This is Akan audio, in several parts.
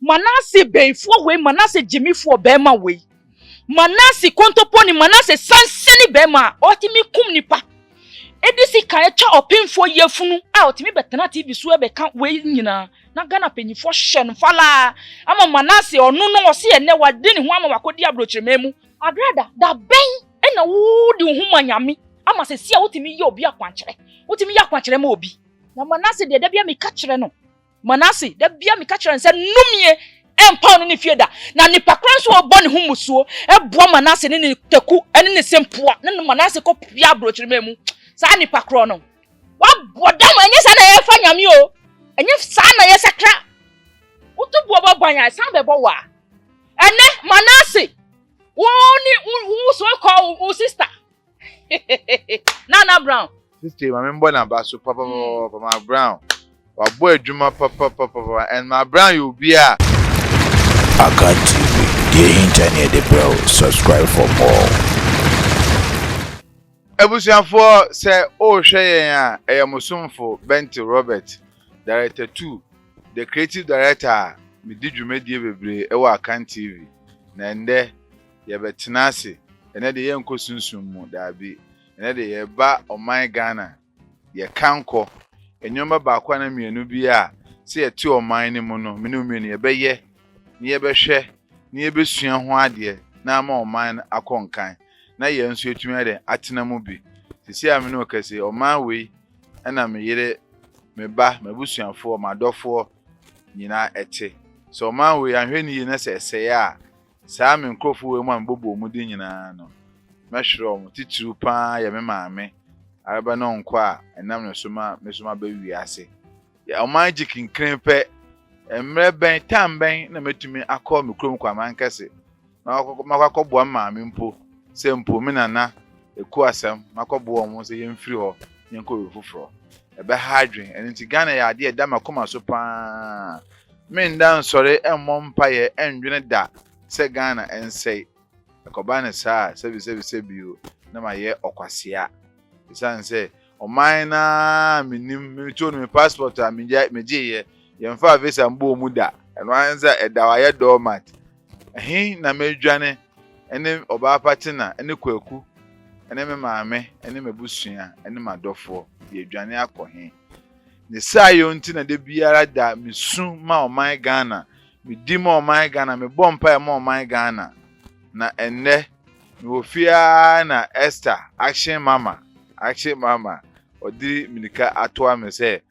Manase benfo we Manase jimifo bema we. Manase kontoponi Manase sanseni bema otimi kum nipa. Edisi kan cha opinfo yefunu a otimi betena TV so e be kan we nyina na Ghana penyifo hye fala ama Manase onu no ose ene wade ne ho ama wakodi abrochirememu agrada da ben ena wo di ho manyame ama se sia wotimi ye obi akwankyere wotimi ye akwankyere ma obi na Manase de bia me ka kyere no Manase de bia me ka kyere nse numie empa no ne fieda na nipa kranso obo ne ho musuo eboa Manase ne teku ene ne sempoa ne Manase ko pia abrochirememu sa nipa kro no wa bodam enye sa na ye fa nyame o enye sa na ye sakra utubu obabanya sa bebo wa ene Manase wo so call o sister Nana Brown sister my member na baso papa my Brown wa boy adwuma papa and my Brown you be a Aka TV the internet the bro subscribe for more. Ebusianfo say o hwe yen a eyamosumfo Benti Robert director 2 the creative director me di dwumadie bebre e wa Akan TV na ende ye betena ase ene de ye nkosunsun mu dabi ene de ye ba oman Ghana ye kanko enyoma ba kwa na mienu bi a se ye ti oman ni mu no menu mienu ye beye ni ye behwe ni ye besua ho ade na ama oman akonkan na ye nso etumi ade atena mu bi sisi amene okase oman we na me yire me ba mabusuanfo madofo nyina ete so oman we ahweni ye na se ya saa me nkrofo we mu ambobo mu di nyina no mehwero mu titiru pa ya me maame araba no nko a enam no soma mesoma ba wiase ya oman jikinkren pe emre ben tamben na metumi akọ me krom kwa mankase makọ maame mpo sempo minana eku asem makobo omo se yemfiri ho yenko fufuro ebe hadwen enti Ghana ya ade da makoma so pa men dan sore emmom mpaye endwene da se Ghana ensei akoba ne saa sebi na maye okwasea isan se oman na minim mitonu me passport a meje yemfa visa mbo mu da eno anza edawaye dormant ehin na medwane ene oba patina ene kwaku ene me maame ene mabusua ene madofo ye adwane akọhe ne sayo ntina de biara da misu ma oman Ghana mi di ma oman Ghana me bompa ma oman Ghana na enne mi ofia na Esther action mama odi minika atoa me se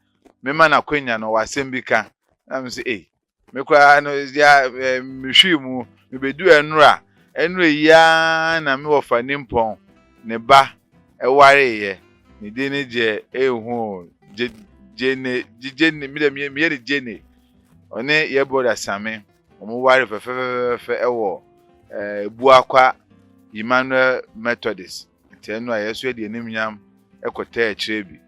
me ma na kwenya no wasembika na me se me kwa no ya mihwi mu me bedu enura ya na me wofa nimpon ne ba eware ye ne de ne je ehu jene mi ye jene one ye boda same omo ware fe ewo buakwa Emmanuel Methodist tenu a yeso de enim nyam ekota e kirebi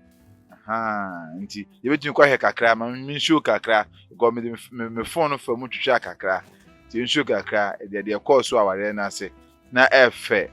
nti ye betun kwa he kakra ma mi show kakra go me phone fa mu twitwa kakra ti nsho kakra de course aware na ase na efe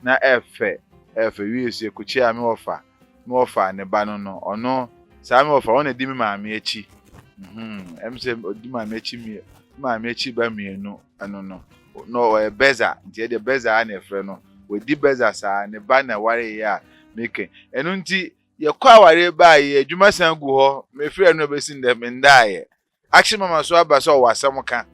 na efe wiese kuchi a me ofa ne ba no ono sa me ofa wona di me maame echi emse di maame echi mi maame echi ba mienu ano no e beza nti de beza na efre no we di beza sa ne ba na ware ya meke enu nti ye kwa ware ba ye adwuma san gu ho me fre no be sin de me ndaye action mama so aba so wasam ka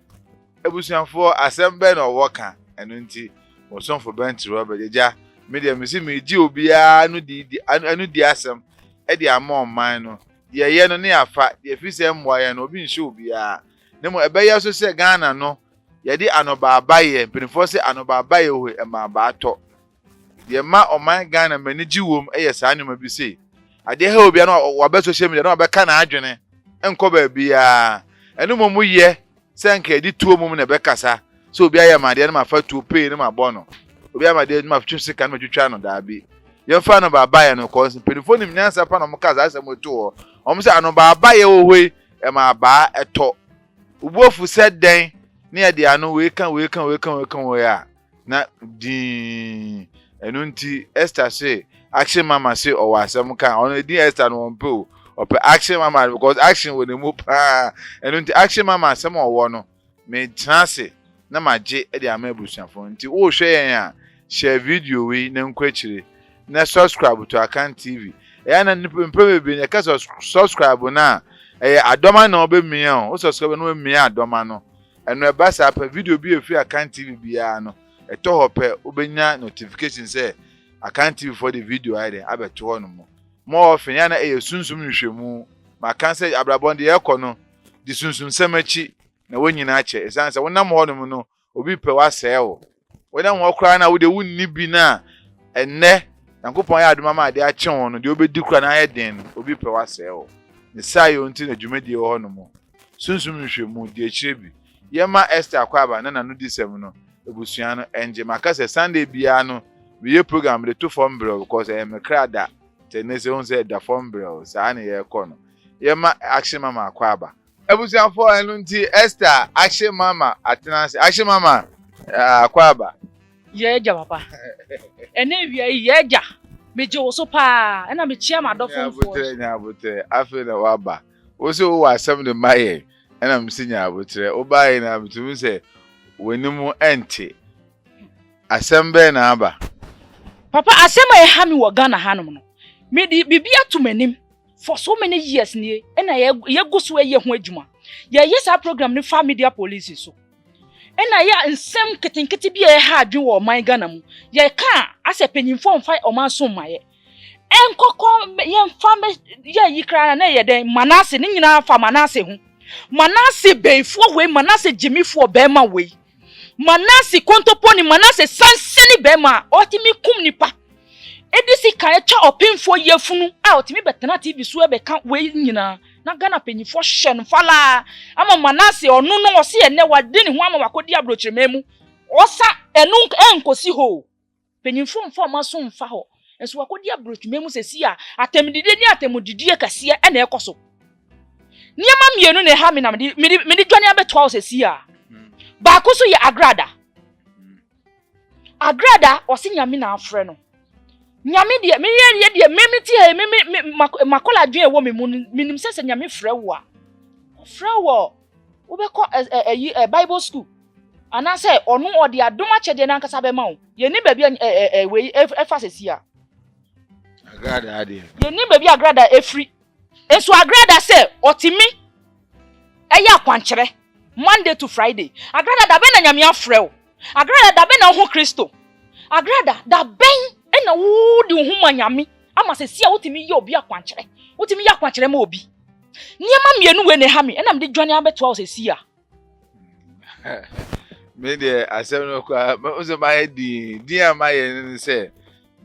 ebusuanfo asembe na owoka enu nti osonfo bent Robert ja media me si me di obia anu di asem e di ama man no ye no ne afa ye fi se mwa ye no obi nche obia ne mo ebe ye so se Ghana no ye di anoba abaye penfo se anoba abaye ho e ma ba ato ye ma oman Ghana mani giwom e ye sa nyoma bi se ade ha obia no wa be social media no ba ka na adwene enko ba bia enu mo ye se nka di tuo mum na be kasa so obia ye ma de na ma fa tuo pay na ma bono obi amade ma fitwe sika na twetwa no daabi ye fa no baba ye no cause penifoni mnyansa pa no mkaza asem oto o se ano baba ye ohwe e ma ba eto ubofu said den ne ye de ano we kan we ya na di enu nti Esther say action mama say o wasem kan ono di Esther no mpo o pe action mama because action we ne mu pa enu nti action mama asem o wo no me transe na maje e de amabusuafo nti wo hwe yen a share video we na nkwachire na subscribe to Akan TV e na mpempe be ne ka subscribe na adoma na obemia o subscribe na obemia adoma no eno e ba sa pa video bi efi Akan TV bia no e to hope obenya notification say Akan TV for the video ide abeto ho no mo ofin ya na sunsum nhwemu ma kan say abrabonde ye kɔ no di sunsum semachi na wonyina ache esanse wonam ho no no obi pe wasɛe wo wonam ho kra na wo de wunni bi na enne yankopon ya adoma ma de ache won no de obedi kra na ayɛ den obi pe wasɛe wo ne sai onti na dwumadi ho no mo sunsum nhwemu de akyire bi yema Esther Akwaba na nanu disem no ebusua no enje maka se Sunday bia no we program de to form bro because me kra da tenese on say da form bro sa na ye kɔ no yema action mama Akwaba ebusuanfo enu nti Esther action mama atenase action mama Akwaba yeja papa ene wi yeja meje wo so pa ena me chia ma dofo fo nya abotre afi na waba wo se wo asem de maye ena msinya abotre obaye na bitumi se wanimu ente asem na aba papa asem e ha mi wo Ghana hanom no me di bibia to manim for so many years nie ena ye gusu ye ho adwuma ye sa program ni fa media police so ena ya nsem ketenkete bi e ha adwen wo man Ghana mu ye ka ase penyimfo mfa o man so maye enkoko ye mfa me ye yikra na ye den Manase ni nyina fa Manase ho Manase beifo we Manase jemifo bema we Manase kontoponi Manase sanseni bema otimi kum nipa edisi kan echa opinfo yefunu a otimi betena TV so ebe kan we nyina na Ghana penyifo hye fala ama Manase onu no ose ene wade ne ho ama wakodi abrochirememu osa enu enkosi ho penyifo mfa maso mfa ho enso wakodi abrochirememu sesi a atemdide ni atemudidie kase ene ekoso niema mienu ne ha me na me dwane abeto sesi a ba koso ye agrada ose nyame na afre no nyame de me ye de memiti he me makola dwen ewo me minim sese nyame frɛ wo wobekɔ Bible school ana sɛ ɔno ɔde adom akyɛde na nkasa bɛma wo ye ni baabi we efa sesi a agrada ade ye ni baabi agrada efri enso agrada sɛ otimi ɛyɛ akwankyerɛ Monday to Friday agrada da bɛ na nyame afrɛ wo agrada da bɛ na ho Kristo agrada da bɛn ena wo di ho manyame ama se sia wotimi ye obi akwankyere wotimi ye akwankyere ma obi niema mienu we ne ha me ena me de dwane abeto wo se sia me de asem no kwa o ma ye di amaye ni se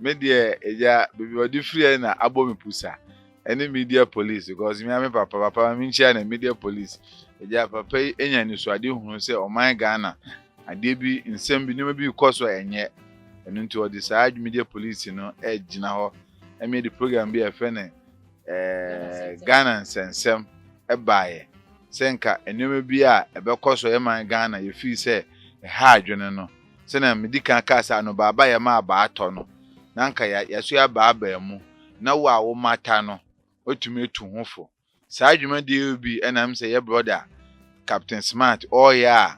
me de eja bibi odi free na abomi pusa ene media police because me ame papa me nchia na media police eja papa enya ni so ade hu se o man Ghana ade bi nsem bi ni bi koso enye enu nti odi side media police no gina ho eme di program bi efene Ghana nsensem ebaye senka enweme bi a ebekọ so yeman Ghana ye fi se ha adwene no se na medika kasa no baba ye ma ba atọ no nanka ya so ya baba mu na wo mata no otumi etu hofo saa adwuma de bi enam se ye brother Captain Smart ya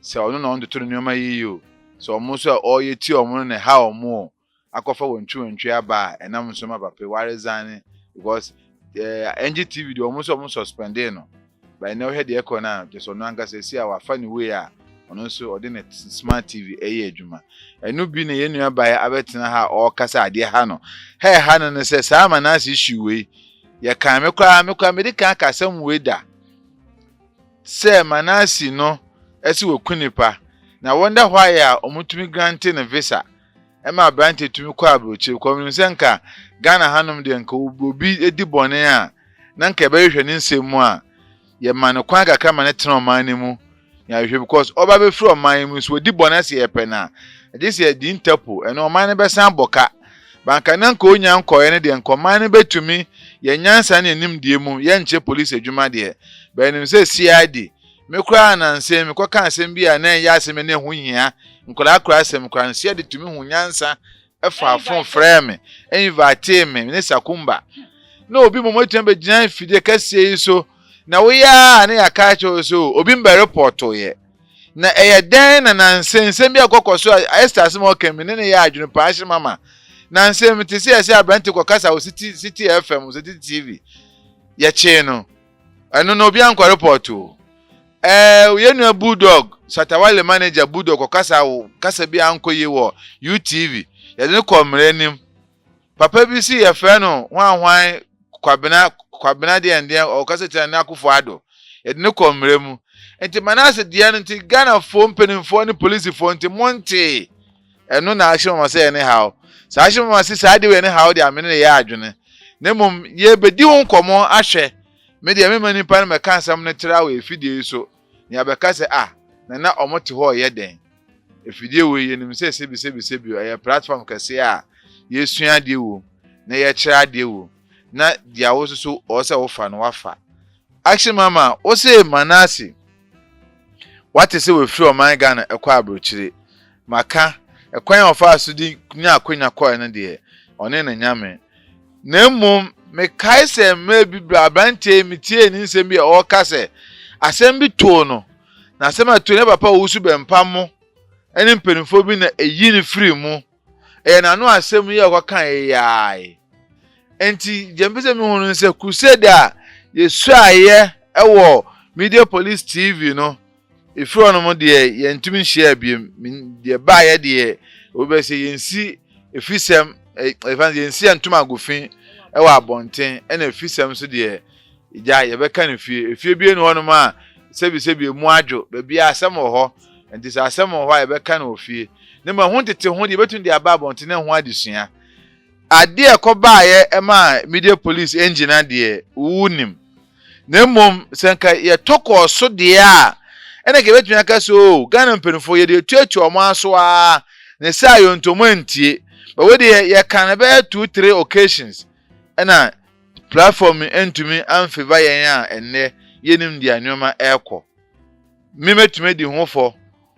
se ono no ndo to nyoma yiyo so omo so ye ti omo ne ha omo akofa wontwe aba enam so ma papa warezane because NGTV de omo suspended no by now head the echo na just on anga say see our funny way a ono so ordinate smart TV adwuma enu bi ne yenu aba ya abetena ha o kasa ade ha no ha no say sa Manase issue we ya kan mekwa medical kasam we da say Manase no esi we kunipa na wonder why ya omutumi grant na visa ema brante tumi kwa abrochi ko nka Ghana hanom de nka obi edi bone a na nka be hwehwe ne nsemu a ye man kwa gaka man tena oman mu ya hwehwe because oba be free oman mu so edi bone se ye pena this year di interpol eno oman ne be san boka banka na nka onya nkoye ne de nka oman ne betumi ye nyansa ne nim die mu ye nche police adwuma de be nim se CID me kura na nsem ko kan asem bi a na ya asem ne ho hia nkola kura asem kura nsia de tumi ho nyansa efa fon frame invite me ne sakumba no obi momotu be gina fide kase so na we ya na ya ka cho so obi mba report ye na eye den na nsem bi akokoso Esther asem o kemi ne ya adwunu pa ahye mama na nsem ti se ase abante ko kasa o City FM City TV ya che no eno no obi anko report o yenu Bulldog Satawale manager Bulldog ko kasa bi anko ye wo UTV ya de ko mrenim papa bi si ya fe no hwan kwabena de ende o kasa tena na akufo ado ya de ko mremu enti Manase de no enti Ghana fo mpenimfo ni police fo enti monte eno na ahye ma se ene hawo sa ahye ma se sa de we ene hawo de amene ya adwene nemum ye bedi won komo ahwe me de me mani pa me kan sam ne tira we fidie so ni abeka se na omote ho ye den efidie we ye nim se sebi ya platform kase a ye sua de wo na ye kira de wo na dia wo so o se wo fa no wafa action mama o se Manase what is we free oman Ghana ekwa abrochire maka ekwan ofa so di nya akonya ko na de one na nyame na mmom me kai se maybe brabante mitie ni nsem bi o kase asem bi to no na asem ato ne papa wo su bempam eni mpenifo bi na eyi ni free mu na no asem ye ko kan yaai enti jembese mi hunu se crusade a yesu aye ewo Media Police TV no ifro no mo de ye ntumi share bi de ba ye de obese yensi efisem yensi antuma agofin ewo abonten na efisem so de ija ye be kan efie bi enu hono ma sebi mu adwo be bia asem ho enti sa asem ho ye be kan ofie ne ma ho tete ho de betun de aba abonten ho adesua ade ekoba ye ema Media Police engine de unim ne mom senka ye toko so de a ene ke betun aka so Ghana mpenfo ye de tuatu omo aso a ne sa yo ntomo antie but we de ye kan be 2-3 occasions ena platform entumi amfeva yen a enne yenim dia nyoma eko mimetumi di hofo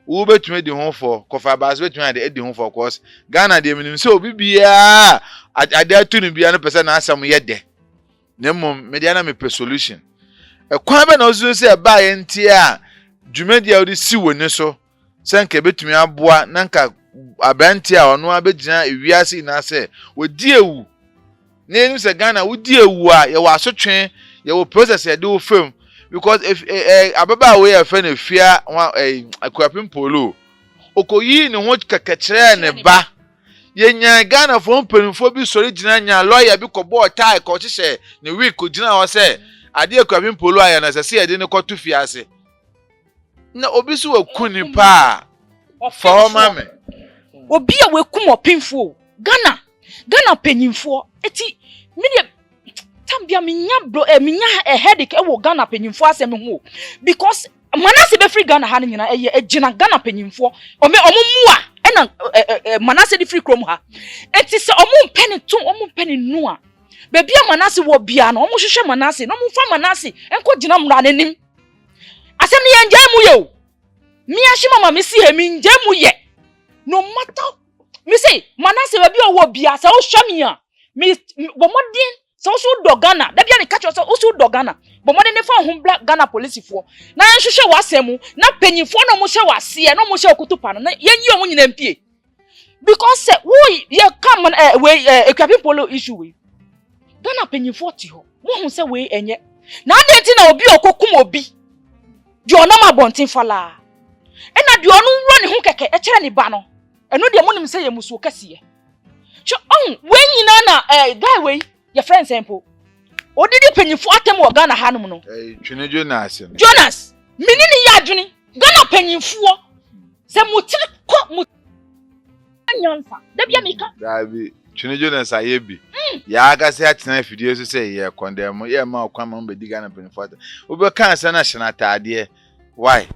wo betumi di hofo kofa bas betumi ade di hofo course Ghana de minim se obi bia ade atunu bia no pese na asam ye de nemmom media na me solution ekwan be na ozu se ba ye ntie a dwumedia odi si woni so senka betumi aboa nanka abanti a ono abegina ewiase na se wodi ewu na enu se Ghana wodi ewu a ye wasotwe ye wo process ye do film because if ababa we ye fe na fia akwapim polo okoyi ne ho kakakere ne ba ye nya Ghana fo mpenfo bi sori gina nya lawyer bi ko bo tai ko chise ne week ko gina ho se ade akwapim polo aya na se ye de ne ko to fiase na obi so wakuni pa for mama obi a wekum opinfo Ghana penyimfo eti me tambia minya headache e wo Ghana penyimfo asem ho because Manase be free Ghana ha nyina ejina Ghana penyimfo omo a ena Manase di free krom ha eti se omo mpeni nu a Baby Manase wo bia no, omo hwehwe Manase, no mo fa Manase, enko gina mra nanim. Asem ne yanje mu ye. Mi ahye mama me si he mi nje mu ye. No matter me say Manase baby wo bia sa wo hwa mi a. Me bomodin sa wo so do Ghana. Da bia ne catch so wo so do Ghana. Bomodin ne fa ho black Ghana police fo. Na yenhwehwe wasemu, na panyimfo no mo hye wase, no mo hye okutupa no. Yenyi omo nyina mpie. Because we ye come we equipping polo issue we. Ghana panyimfo ti ho. Mo hu se we enye. Na adenti na obi okokum obi. Di ona ma bontin fala. Ena di onu wro ne ho keke e kire ne ba no. Eno de mo nim se ye musuo kase. So we nyina na guy we your friend sample. Odidi panyimfo atem wo Ghana hanum no. Twene Jonas. Jonas, mini ni ya adwene. Ghana panyimfo se mutiri ko anyansa. Da bia meka. Dabi Twene Jonas ayebi. Ya aga se atena fidie so se ye condemn ye ma okwan be di Ghana panyimfo. Obe kan se na hye na taade. Why?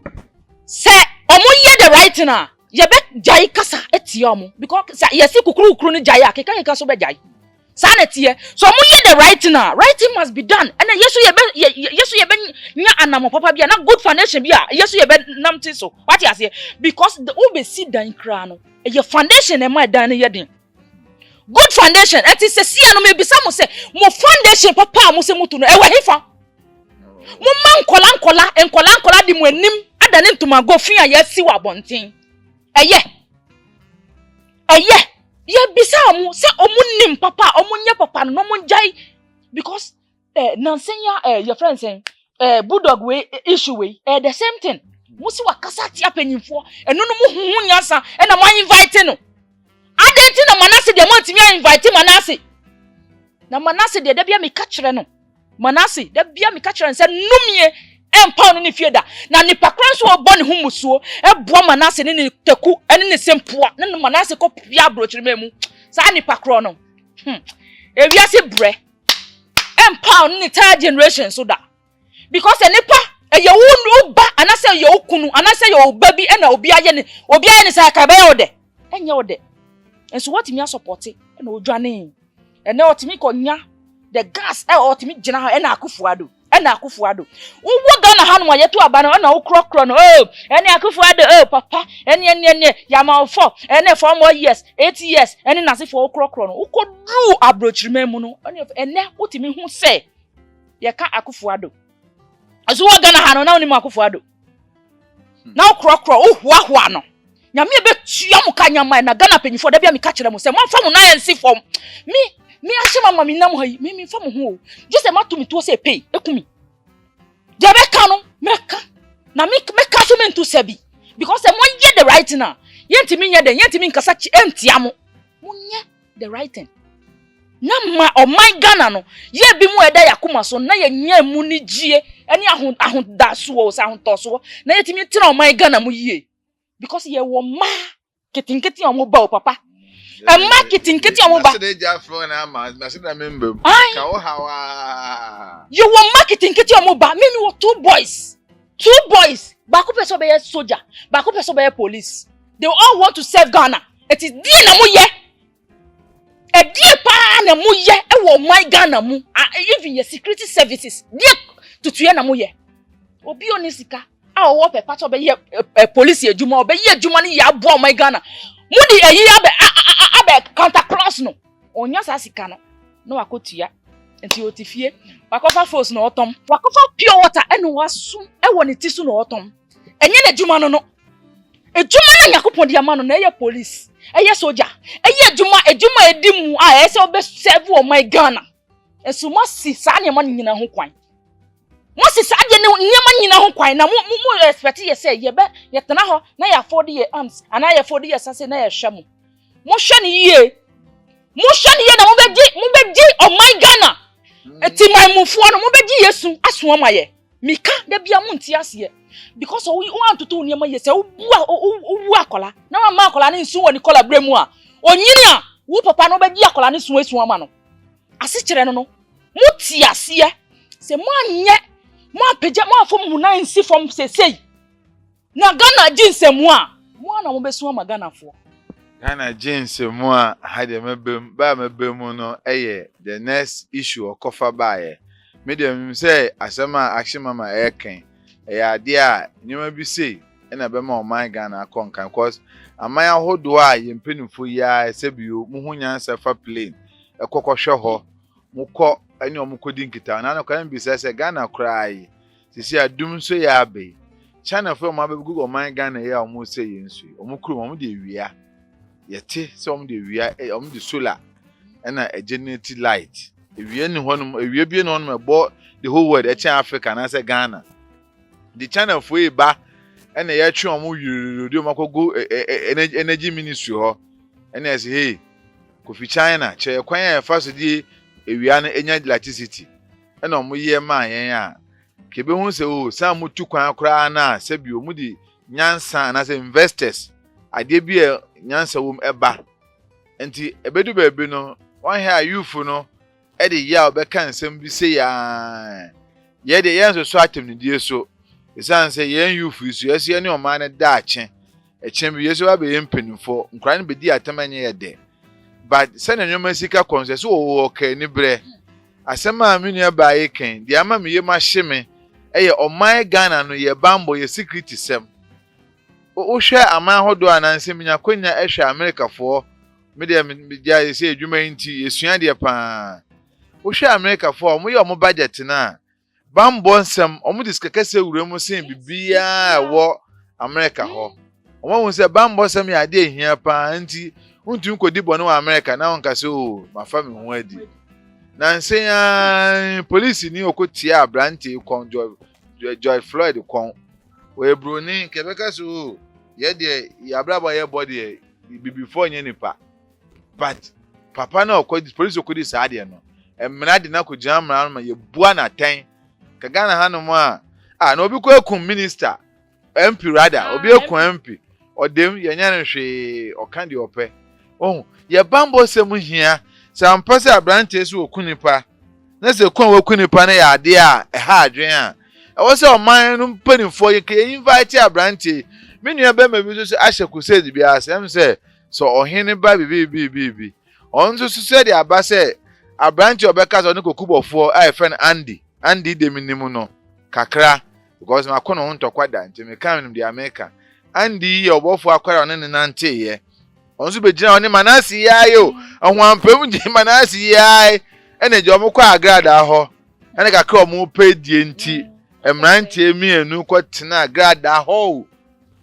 Se omo ye the right na. Ye be jai kasa etie omo because ye si kukuru ni jai akeka so be jai. Sanity, so the right now. Writing must be done. And yes, you be anamo papa be not good foundation be yes, you be namti so. What you say? Because the ube sit down crano. Your foundation and my done yedin. Good foundation. It is a see and maybe some say more foundation papa must mutu no ewa hifa. Mo man kola di mo nim adanim to my go fin yes si wa bontin. Eye. Ye bisa omu se omu nim papa omu papa no mo jai because nansenya your friend saying bulldog way issue way the same thing musi wakasa tia panyimfo eno no mo huhu nyasa e na mo invite no adenti na Manase de mo ntimi invite Manase na Manase de bia me ka kire no Manase de bia me ka kire se numie empa no ne fieda na nipa kran so obo ne humusuo eboa Manase ne taku ene ne sempoa ne Manase ko pia brochiri memu sa nipa kran no ewiase bre empa no ne third generation so da because nipa ye wonu ba anase ye okunu anase ye obabi ena obi aye ne sa ka be ode enye ode enso what me support ena odwane ene otimi konya the gas otimi gina ha ena Akufuado wo Ghana hanu ma yetu aba na wo no ene Akufuado papa ene ya ma 4 ene 4 more years 8 years ene na se for wo no ukodu abrochirima mu no ene wotimi hu se ye ka Akufuado aso wo Ghana hanu na oni ma Akufuado na wo hua no nyame be tua mu kanyama na Ghana penyifo da bia me ka kire mu se mo fa mu na yensi fom me ahye mama mi nam hayi me fa mu ho just e matumi to se pay ekumi de be ka no meka na meka so mentu sabi because mo ye the right now yentimi nye den yentimi nkasa entia mo nye the right thing na ma o my Ghana no ye bi mu eda yakoma so na ye nya mu ni gie ene ahunda so o sa ahunto so na yetimi tira o my Ghana mu yie because ye wo ma ketinketi o mo ba o papa marketing keti omo ba you want marketing keti omo ba me no 2 boys ba ko person be soldier ba ko person be police they all want to serve Ghana it is die na mo ye e die pa na mo ye e wo my Ghana mu even your security services die tutuye na mo ye obi onisika a wo pe pato be ye police ejuma obe ye ejuma ni ya bo my Ghana mudi eyi abe counter cross no onya sa sika no wakotua enti otifie wakofa force no otom wakofa pure water eno wasu ewo ne tisu no otom enye na djuma no ejuma na yakopon dia ma no na eye police eye soldier eye ejuma edimu a ese obe serve o my Ghana enso mo si sa ne ma nyina ho kwan mo si sa de ne nyama nyina ho kwan na mo expect ye say ye tena ho na ya 40 year arms ana ya 40 years say na ya hwam mo hwe ne yie na mo beji o my Ghana eti my mufuo no mo beji Yesu aso amaye mika da bia mo nti ase because o antoto niam ye say owu akola na ma akola ne nsu woni kola bremu a onyini a wo papa no beji akola ne su esu ama no ase kire no mo ti ase se mo anye mo apeja mo afom mu na nsi fom sesei na Ghana jinsemu a mo na mo besu ama Ghana fo Ghana James mu a hade mebem no the next issue okofa bae medium say asema action mama eken ade a nyoma bi sei na be ma o man Ghana akonkan cause aman ahodo a yempenifo ya sebio mu hunya sefa plane ekokohwe ho mukọ ani omukodi nkita na kan bi say Ghana cry sisi adum so ya abe China for ma be Google man Ghana ya omu say yensu omukuru omu de wia yete some de wia de solar na a generating light ewia ni honum ewia bi no honum ebo the whole world e Africa na say Ghana the China for e ba na ya twe omu yuro makogo energy ministry ho na say hey Kofi China che kwan ya fa so di ewia no enya electricity na omu ye ma yen a kebe hu se o sa mutu kwan akra na sabi o mu di nyansa na say investors ade bi nyansa wom eba enti ebedu baabi no wan ha youth no e de ya obeka nsem bi se ya ye de yenso so atem ni die so isan say yen youth isu yesi ne o man na da ache echen bi yeso ba yempenifo nkran ne bedi atamanye ye de but se na nyoma sika konse o okay ni bre asema aminu ba yeken di ama me yema hyeme eye o man Ghana no ye bambo ye security sem o hwe aman hodo anansem nya konya ehwe America fo me de me dia se adwuma nti esua de pa o hwe America fo mo ye o mo budget na bambo nsem o mo diskakase wurem sen bibia wo America ho o mo won se bambo nsem ya de ehia pa nti untu nkodi bono wa America na won kase o mafa me ho adi na nsen ya police ni okotia abrante kon Joy Floyd kon we broni kebeka so ye de ya braba ye body before nye nipa but papa na okodi police okodi sa de no emna de na ko jamra no ye bua na ten ka Ghana hanom a na obi ko ekun minister MP rather obi ekun MP odem ye nya no hwe okan de ope ye bambo sem hia sampase abrante so okunipa na se kon wakunipa na ya ade a ha adwen a I say man no mpanifo ye ka invite abrante me nua be ma bi so ahye crusade bi asem say so ohene ba bi onzo so say de aba say abrante obeka so ne kokubofo ai friend Andy de minimu no kakra because ma kono ho ntokwada nti me kan de America Andy ye obofo akwara ne nante ye onzo be gina one Manasi yayo ahwampem je Manasi yai ene je omukọ agrada ho ene kakra omu pedie nti emrante mienu kwotena agrada ho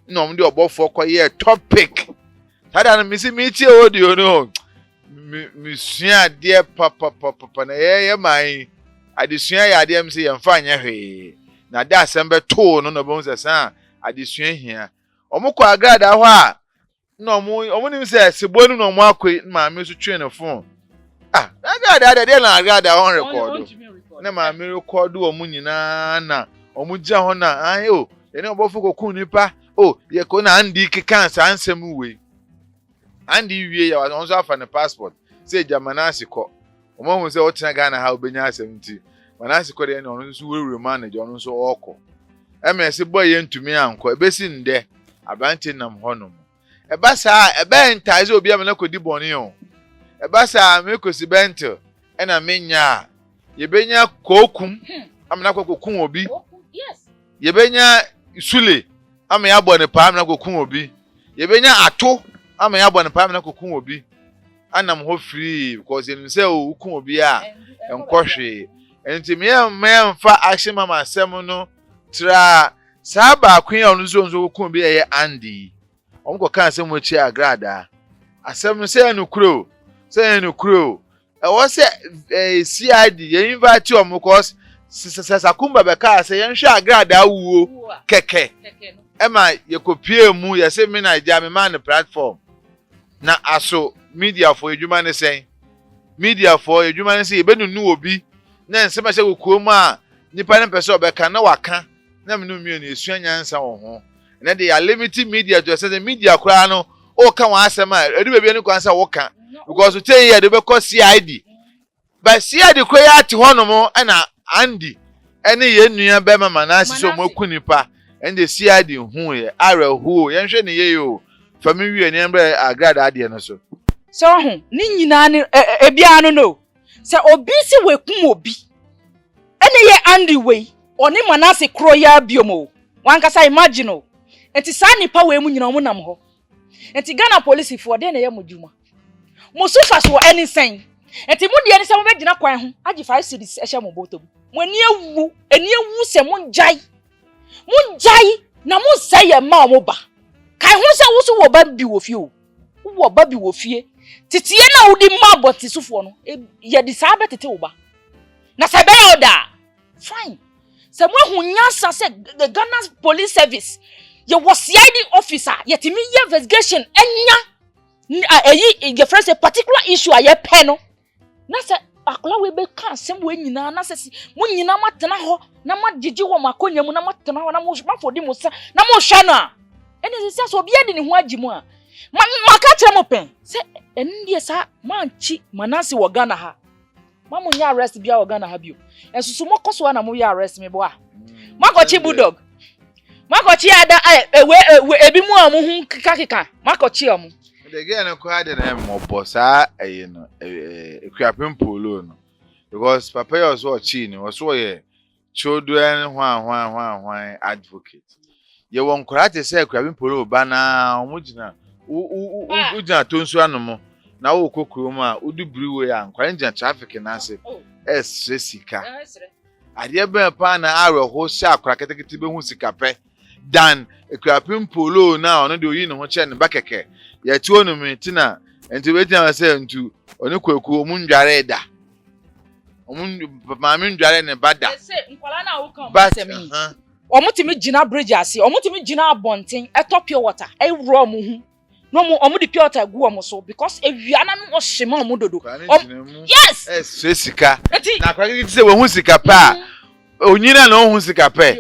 na omde obofo koye topic tada na misi mitie audio no mi sua de papa na ye man adesua ya de msi ye mfa anya hwe na da asembe to no bon sesa adesua hia omukọ agrada ho a na omu nim se sebonu no omu akoi ma me so twe ne phone agrada de na agrada on record na ma me record omu nyina na omu gya ho na ayo ene obofo kokun nipa ye ko na Andy kikansa ansem we Andy wie ya onzo afa ne passport say Manasi ko omo se otena Ghana ha obenya asem ti Manasi ko de ne onzo so wewure manager onzo so oko emese boy ye ntumi anko ebesi nde abante nam honom eba sa eba entaze obi amena kodi boni o eba sa me kosi bento ena menya ye benya kokum amena kokun obi yes ye benya sule ama ya bone pa amena kokun obi ye benya ato ama ya bone pa amena kokun obi anam ho free because you say o kun obi a enkohwe enti me mfa action mama asem no tra saba kwen ya onzo kokun obi ye Andy omko kan asem mo chi agrada asem no say no kuro e wo say CID ye invite o mo cause sakumba be ka say yen hwe agrada wuo keke ema ye kopie mu ye say me Naija me man platform na aso media for edwuma ne sen media for edwuma ne sen ebenunu obi na nsema hye kokuo mu a nipa ne pese obeka na waka na me no mie na esua nyansa wo ho na de ya limited media to say media kura no o ka wa asema edu bebia ne kwansa wo ka because tell you de be call CID but CID kura ya ati hono na Andy ene ye nua be Manasi so mo kunipa and the CID hu ye are hu ye hwe ne ye yo family and embre agrada ade no so so ho ni nyina ne ebia no se obi si wekum obi ene ye Andy we oni Manase kro ya biomo wankasa imagine o enti sa nipa we mu nyina omo nam ho enti Ghana police fo de na ye modwuma mo sufa so any sen enti mu de ni se mo begina kwan ho agi 5 cities ehye mo botom mo eni ewu se mo njai na mo say ma mo ba kai ho se wo so wo ba bi wo fie o wo ba bi wo fie titiye na wudi ma boti sufo no ye di sa betete wo ba na se be oda fine se mo hunyasa se the Ghana Police Service ye was CID officer yet me investigation enya ye first a particular issue aye pe no na se akola we be kan sem we nyina na se mo nyina matena ho na magigi wo makonya mu na matena ho na mo mafodi mo sa na mo hwa na ene se so bia de ne ho agimu a maka kire mo pen se ende sa manchi Manase wo Ghana ha mamu nya arrest bia wo Ghana ha bio ensusu mo koso na mo ya arrest me bo a makochi bulldog makochi ada ebi mu amu hu kika makochi amu the girl ko ade na mo bossa no ekwapem polo no because papa yo so chi ni wo so ye children hwan advocate ye won korate say ekwapem polo ba na omugina ujina tonsu anomo na wo kokoro mu a udubiri we ya nkware nja traffic na ase sika ade be pa na areho sha akora ketekete be hu sika pe dan ekwapem polo na ono de oyi no ho che ne bakeke ya ti onu mi tina enti we tina say ntu oni kwaku omundware da maami ndware ne bada se nkwala na wo kan ba semi omutimi gina bridge ase omutimi gina abonten etopia water e wro mu hu no mo omu de pure water gu omo so because ewiana no ohima omu dodo yes sika na kwa kiti se we hu sika pa onyina na hu sika pa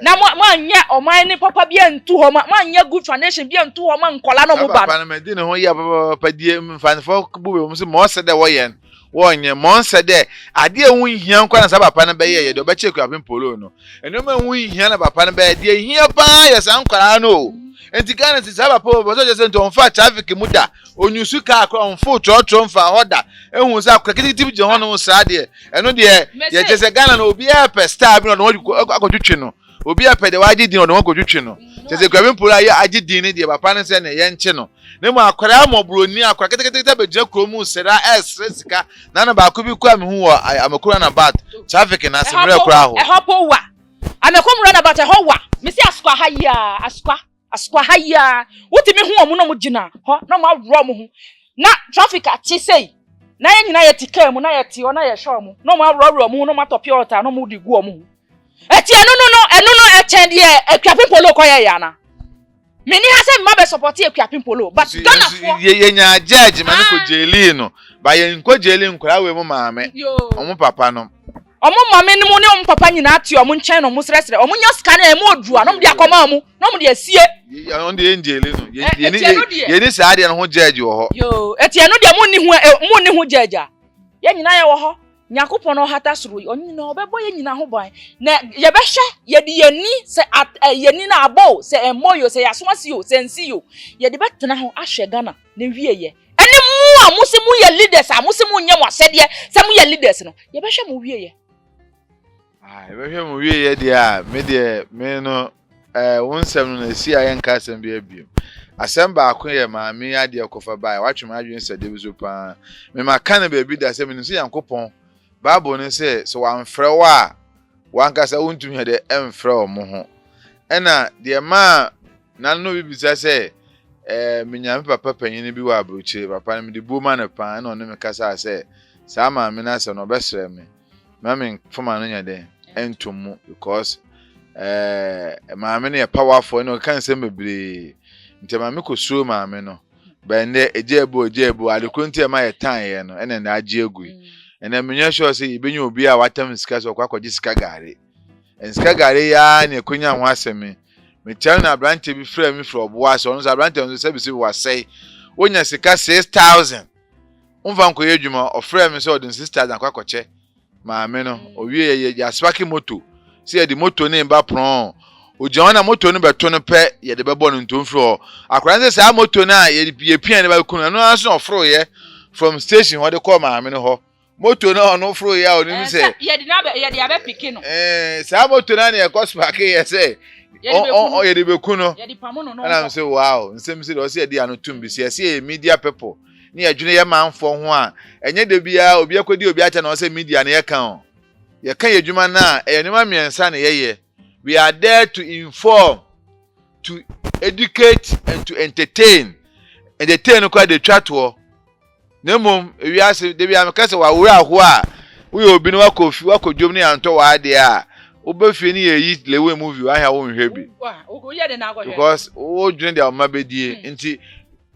na mo anya oman ni papa bia ntu ho ma anya good foundation bia ntu ho ma nkola no mo ba papa na me di ne ho ya papa die mfanfo bu mo se mo se de wo yen wonye mo se de ade ehu hia nkwa na sa papa na be ye de oba cheku abin polo no eno ma hu hia na papa na be de hia pa ya sa nkwara no enti Ghana si sa papa bo so je se nto mfa traffic muda onyusu ka akwa onfo trotro mfa hoda ehu sa akwa kititi je ho no sa de eno de ye je se Ghana na obi e pe star bi no akotwetwe no obi a pede waji din no akotwetwe no je se kwabin polo aye agi din ne de papa na se ne ye nche no ne mo akwara amobroni akwa ketekete be je kromu sera sika na ba ko bi kwa me hu wo amakura na bat traffic na semre kura ho hopo wa amekomura na bat ho wa me si askwa haya askwa haya wuti me hu omu no mo gina ho na mo awro mo hu na traffic ati sei na ye nyina ye tika mu na ye ti ona ye show mu no mo awro mo no matopia ota no mo di gu omu hu eti eno no etende ekwapin polo koye ya na meni ha se mma be support ekwapin polo but Ghana for ye nya judge man ko jeli no ba ye nko jeli nkora we mu maame omu papa no omu maame ni mu ne omu papa nyina ati omu nchen no mu sresre omu nya scan e mu odua no mu de akoma mu no mu de asie on de jeli no ye ni sa ade no ho judge wo ho yo eti eno de mu ni hu judge a ye nyina ye wo ho Nyakopon no hata suru oni na obebo ye nyina ho ban na ye behwe ye de yani se yani na abo se emoyo se yasomasi yo se nsi yo ye de betena ho ahwe Ghana na wie ye ene mu a musimu ye leaders a musimu nyem asede se mu ye leaders no ye behwe mu wie ye ye behwe mu wie ye dia me no wonsem no na si ayen ka asem bia biem asem ba akon ye maami ade akofa bai watwem adwen se de bizo pa me maka na ba bi da se me nso Yankopon Bible ne say so wan frɛ wa wankasa wontumi de emfrɛ o mo ho ɛna de ma na no bibisa say menya papa panyin bi wa abrochire papa ne de boma ne pa na ono me kasa say sa ma me na se no besrɛ me ma me foma no nya de entomu because ma me ne powerful no kan se mebre ntema me ko suo ma me no ba ne ejebu adekonti ma ye tan ye no ɛna na agye agui ena menye sure say ibenye obi a watam sika so kwa kwaji sika gare ensika gare ya na ekonya ho aseme me tell na branch bi frɛ me fro obo ase ono sa branch no se bi se wasai wonya sika 6000 umva nko yedwuma ofrɛ me se odin 6000 kwa kwache ma me no owie ye aswaki moto se ye di moto ne mba pron Ojana moto no beto no pe ye de bebo no ntomfro akran se sa moto na ye pia ne ba kunu no aso ofro ye from station ho de call maame no ho moto na ono ofro ye oni mi se ye de na ye de abe piki no sa moto na ne cospark ye se ye de be kunu ye de pamo no na say wow nsem se do se ye de ano tumbi se ye media people ni adwene ye manfo ho a enye de bia obi akodi obi acha na se media na ye kan ye kan ye dwuma na e ne ma miensa na ye we are there to inform, to educate, and to entertain. Entertain quite the chat war. Nemum, we ask the Biamacasa, we are who we will be no coffee, walk with Germany and to idea. Obefini eat lewe movie, I have one heavy. Because all during their mabedi into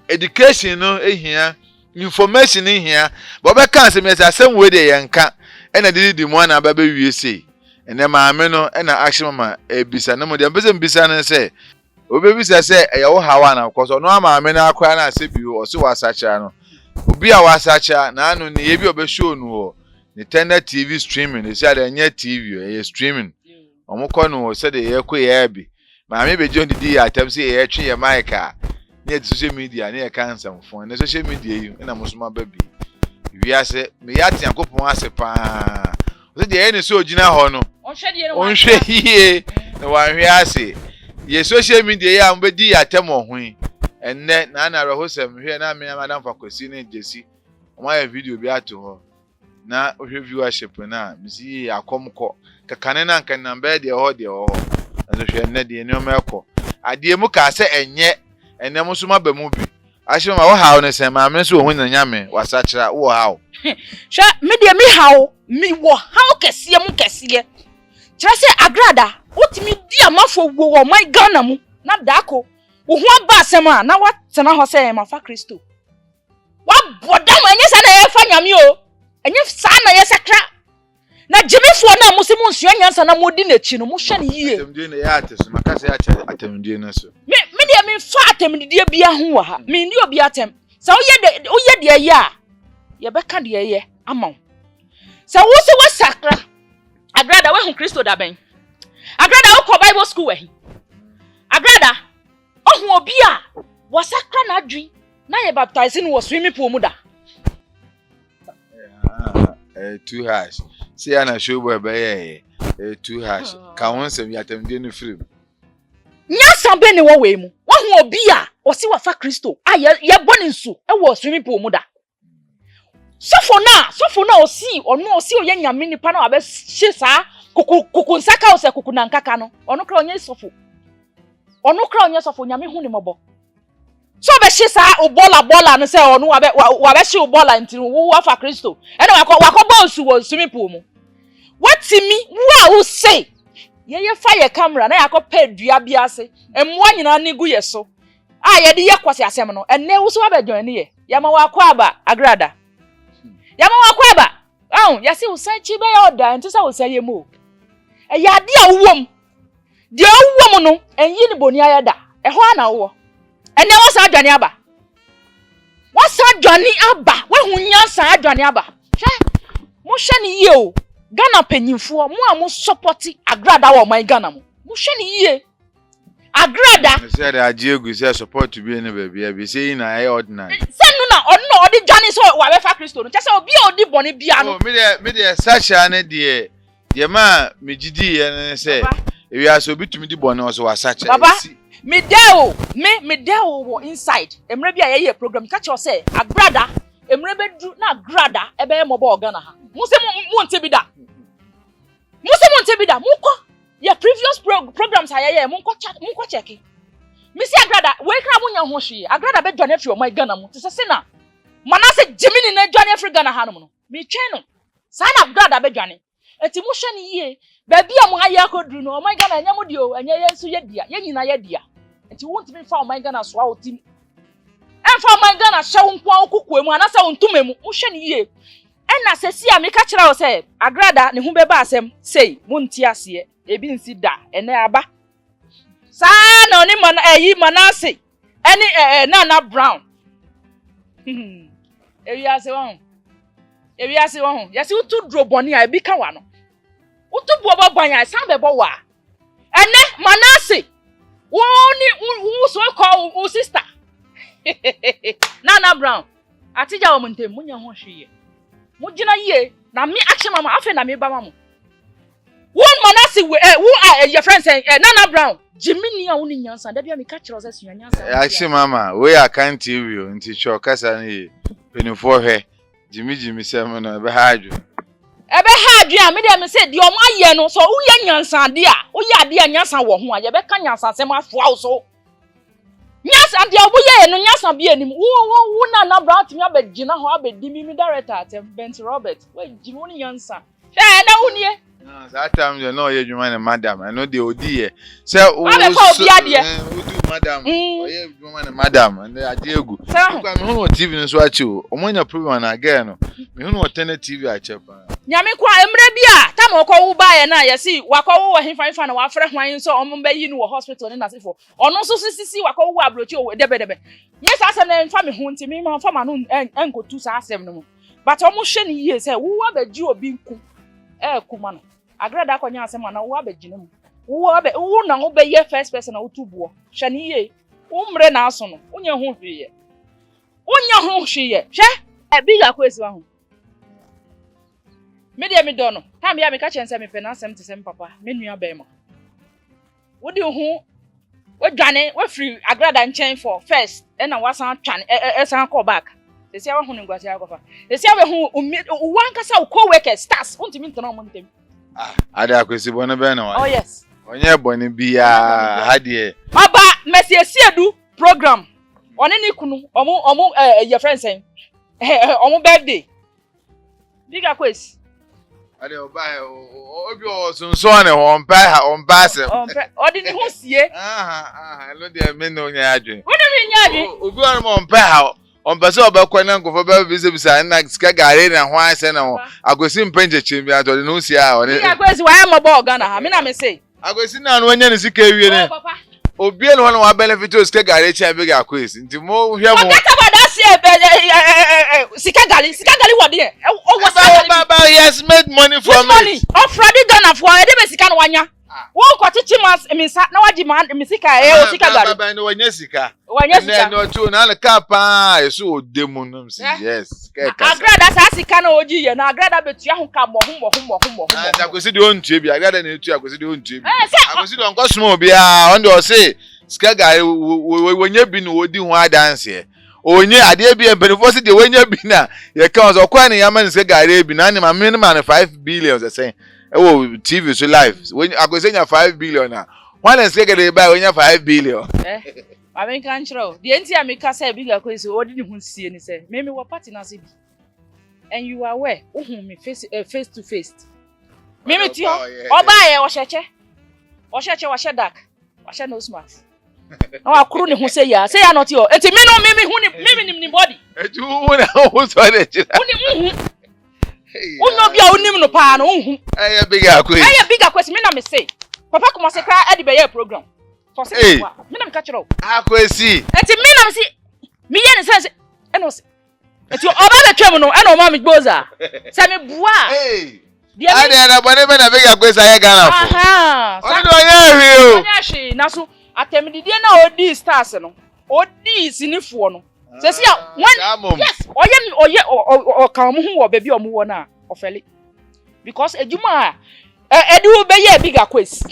education here, information in here, but I can't say the same way they can, and I did the one about baby say. And then my meno and action mama bisa no de ambese bisa na say obi bisa say e wo hawa na cause no ma meno akwa na say bi o so wasacha no obi a wasacha na anu ne ye bi obe show no ho ne tender TV streaming e say da nya TV e streaming omukọ no say de ye ko ye bi ma me be jon didi atam say ye twe ye mic a ne social media ne ye cancer phone ne social media yi na musuma ba bi wi ase me ya tian kopon ase pa the any so gina ho no onhwe hie na wanhwe ase ye social media ya mbedi atem ohun enne na na rahosem hwe na me madam fakosi ne jesi o ya video bi ato ho na ohwe viewership na misi akomko kakane na nkan na be de ho na so hwe enne de ni o meko ade mu ka se enye enne mu so ma ba mu bi ahye ma wo hawo ne se ma me so ohun na nyame wasachira wo hawo sha media mi hawo mi wo hawo kesiye mu kesiye kira se agrada utimi di amafo wo my Ghana mu na dako wo ho aba asem a na watena ho se ma fa Kristo wa boda ma enye sa na ye fa nyame o enye sa na ye sakra na jimifo na musimu nsuo nyansa na modi na chi no mo hwe ne yie atemdie na ya ateso makase ya cha atemdie na so media mi fa atemdie bia ho wa ha mi ndi obi atem sa oye de ya ye beka de ye amaw sa wo se wasakra agrada we hu Kristo da ben agrada wo ko Bible school we agrada ohun obi a wasakra na adwin na ye baptize no swimming pool mu da too harsh see ana show boy be too harsh ka won sem yatamde no film nya sambe ne wo we mu wo hu obi a o si wa fa Kristo a ye boni nsu e wo swimming pool mu da sofo na osi oye nyame nipa na abe hye saa kuku nsaka o se kuku nankaka no ono kra onye sofo nyame hu ni mobo so be hye saa o bola no se ono wa be hye o bola nti wo afa Kristo ene wakọ osu wo swimming pool mu watimi wo say ye fa camera na yakọ pa dua bia ase emwa nyina ne gu ye so a ye de ye kwase asem no enne wo so wa be join ne ye ya ma wakọ aba agrada yama wakweba yasi usanchi be ya oda ntisa usaye mu ya de awom de awom no enyi ni boni ayeda ho ana wo ene wasa adwane aba we hunyansa adwane aba mo hwe ni yie o Ghana penyimfo mo a mo support agrada wo man Ghana mo hwe ni yie agrada say the ajiegu say support to be any baby be say na e ordinary na ono odi dwane so wa be fa Kristo no chese obi odi bone bia no me de sacha na de ma me gidi ye ne say ewi aso bitumi di bone so wa sacha baba me deo wo inside emre bia ye program ka che o say agrada emre bedu na agrada ebe ye mobo Ghana ha muse mu nte bida muko ye previous programs ayeye muko check Missy agrada we kra munya ho hwe agrada be dwane fi o my Ghana mu tse se na manase Jimini na dwane fi Ghana ha no me twen no sa na agrada be dwane enti mu hwe ni yie ba bia mu haye akoduru no o my Ghana nya mu di o anya ye nso ye dia ye nyina ye dia enti won't me fa o my Ghana so a otim enfa o my Ghana hye nko akukwu mu anase ontume mu hwe ni yie ena sesi a me ka kira o se agrada ne hu be ba asem sei mu nti ase ebi nsi da ene aba Sana oni manase any Nana Brown ewiase won yesi utu dro boni a bi ka wa no utu bo banya san be bo wa ene Manase wo so call wo sister Nana Brown atija wo ntem munya ho hweye mo gina ye na me action mama afa na me ba mama one Manase who your friend say Nana Brown Jimmy a woni nyansa da bia me ka kire ose nyansa action mama we account TV nti cho kasa ni penifo hwe Jimmy sem no be haadwo ebe haadwo a me de me say de o ma ye no so wo ye nyansa de a wo ye ade a nyansa wo ho a ye be ka nyansa sem afoa wo so nyansa de obo ye no nyansa bia nim wo Nana Brown timi abegina ho abedi mi director atem Bent Robert we Jimmy woni nyansa na woni that time you know you man madam I know the odi say o do madam oye woman madam and adiegu kwa me hu TV no so achi o omonya program na again no me hu alternate TV achi pa nyame kwa emre bia tam okwo wo ba ye na yesi wakwo wo hemfa na wa frɛ hwan so omba yi no wo hospital ne nasefo ono so sisi wakwo wo abrochi o debedebe yes asem na mfa me hu nti me mfa ma no enkotu sa asem no but omo hwe ne yie say wo abagi obi nku kuma no agrada akonya asem na wo abagina mu wo na wo be ye first person na wo tubuo hwe ne yie wo mre na aso no wonya ho hweye hwe big akwesi wa ho me do no ta me ya me ka chense me pe na asem te sem papa me nua ba ma wo di ho wo dwane wo free agrada nchen for first na wasan twane san call back esi awa hu ne ngwase akofa esi awa hu wankasa wo co-workers stars untimi ntana mo ntem ada akwesi bona be na wa oh yes onye boni bia hadie baba Mercy Esiedu program one ni kunu omo your friend say omo birthday big akwesi ade oba obi o sonso ne ho ompa asem odi ni ho sie lo de me no nya adwen woni mi nya adwen obi o mo ompa ompese obekwa na nkofo ba bisa na sika gare na ho ase na ho agosi mpenje chimbi atode no si a one agosi wa mo bo Ghana ha me na me say agosi na no anya ne sika ewie ne obi no ho na wa benefit o sika gare chi abege akwesi nti mo hwe mo sika gare what there o was baba he has made money from money of Friday Ghana for e de be sika no wanya wo kwatichi mas emisa na waji man emisika o sika gare baba no wanya sika no tu na ka pa eso odemu no yes agrada sa sika na oji ye na agrada betua ho ka mo akwesi de ontu bi agrada na etu akwesi de ontu bi akwesi de onko smo bi a on de o say sika gare wonye bi no odi ho adanse onye ade bi benefo se de wonye bi na ye ka so kwa ne yama ne sika gare bi na ne ma me na 5 billion say say TV so live when akwesi nya 5 billion na one sika gare ba wonye 5 billion I mean control. The entire make say big akwesi odi ni hu sie ni say me wo party na say bi and you are aware me face to face me ti oba ye wo hyeche wo hye dark wo hye no smart na wa kuru ni hu say ya not yo enti me no me hu ni me ni body eju hu na hu so de chira hu uno bia unim no pa no hu big akwesi me na me say papa come say cry e be ye program for say me na me catch up akwesi enti me na me say me ye ni say e no say enti oba be twem no e no ma me gboza say me bua ade na bone be na big akwesi aye Ghana fo oni do ye hwi na so atemdidie na odi stars no odi sinifo no say see one yes oye o kan mo hu wo be bi o mo wo na ofele because ejuma edi wo be ye big akwesi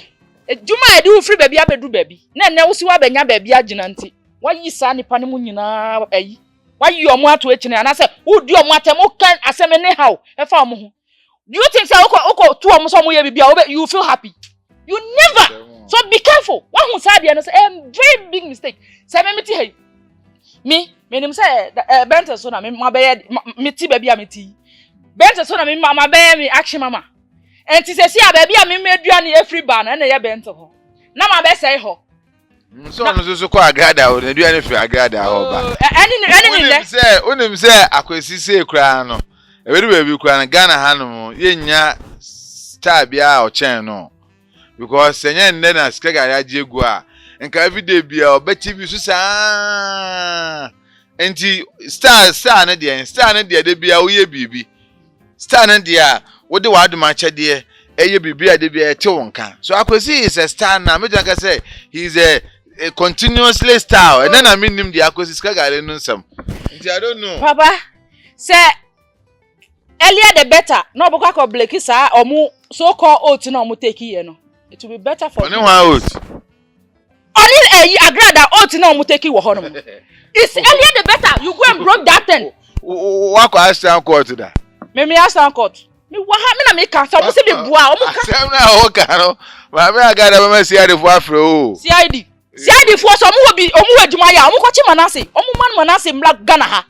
ejuma edi wo free baby abedu baby na wo si wa benya baby agina nti wayi sa nipa ne mu nyina ayi wayi omo ato echine ana say udi omo atem kan aseme ne how e fa omo ho do you think say oko to omo so omo ye bibia you feel happy you never so be careful one who say no say very big mistake say me ti hey me nim say bento so na me ma be me ti baby a me ti bento so na me ma be me action mama enti say see a baby a me meduane every bar na ye bento ho na ma be say ho so no so ko agrada o na duane fi agrada ho ba ani ni le onim say akwesi say kura no e be baby kura na Ghana hanom yenya star bia o chen no because senya nne na skega ya jegu a nka everyday bia obeti bi so sa enti star na de de bia wo ye bibi star na de a wo de waduma chede eye bibia de bia ete wonka so Akwesi is a star na me can say he's a continuously star and then I mean him the Akwesi skagale no nsam nti I don't know Papa say earlier the better no bokwa ko blake sa omu so call oat na omu take here no it will be better for Oni one oat Only agrada oat na omu take wo hono it's earlier the better you go and broke that thing wa ko asan court da me asan court me wa ha me na me ka so mo se be bua omu ka asem na o ka no ma me agada ba ma CID fo afre o CID fo so omu obi omu adwuma ya omu ko chi Manase omu Manase mla Ghana ha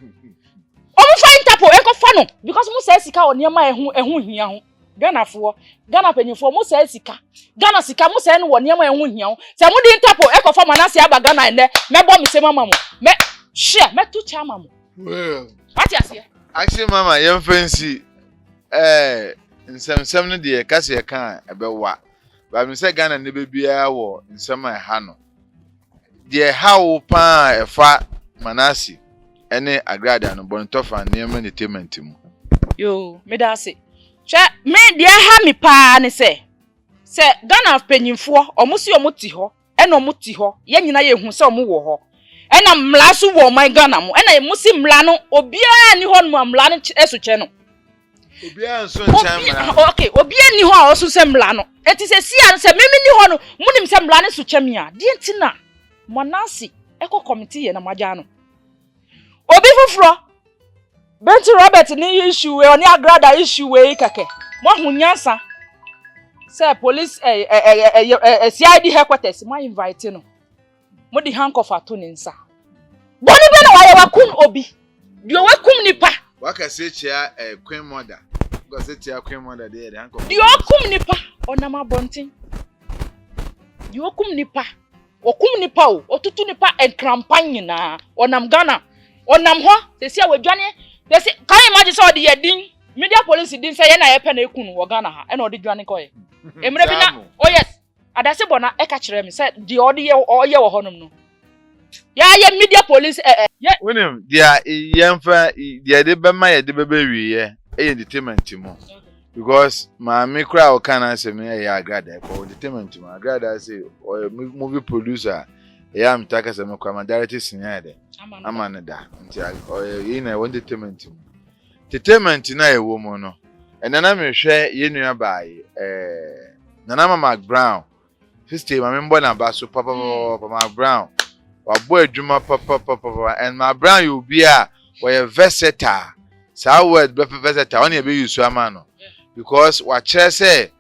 omu fa interpol e ko fa no because mu say sika oniema ehun hia ho Ghana penyifo mu say sika Ghana sika mu say no oniema ehun hia ho se mu di interpol e ko fa Manase aba Ghana ende me bo mi se mama mo me share me tu cha mama well what you say actually mama yem fancy nsem no de kase ye kan ebewa ba mi say Ghana ne bebia wo nsem a ha no de ha wo pa efa Manase ene agrada no bontofa niam entertainment mu yo me da say che me de ha mi pa ne se Ghana penyimfo omusi omuti ho ena omuti ho ye nyina ye hu se omu wo ho ena mla so wo man Ghana mu ena musi mla no obia ni ho no mla no esu che no obia nso ncha mla okay obia ni ho a osu se mla no eti se sia se mimi ni ho no munim se mla no su che me a de ntina Manase eko committee ye na maja no obi fufuro Benty Robert ni issue we oni agrada issue we kake mo hunyansa say police CID headquarters mo invite no mo di handcuff ato ni nsa boni be na wa wakum obi dio wakum nipa waka se chia Queen Mother go se chia Queen Mother de handcuff dio wakum nipa onam abontin dio wakum nipa okum nipa o otutu nipa enkrampanye na onam Ghana onam ho se sia wadwane they say can you imagine so the din media police din say na ye pe na ekunu wo Ghana ha e na odi dwane koye emre bi na oh yes adase bona e ka kire me say the odi ye oye wo honom no ya ye media police wenem dia yemfa dia de be ma ye de be wi ye entertainment mo because ma me kra o kana se me ya agrada ko entertainment mo agrada say movie producer ya mtaka se me kwa ma director senior de amana da nti ye na entertainment mo entertainment na ye wo mo no enana me hwe ye nua bae nana Mama Brown sister ma me mbo na ba so papa Mama Brown wabo adwuma papa and my Brown you be a we versatile sa word be versatile on e be use ama no because wa chere say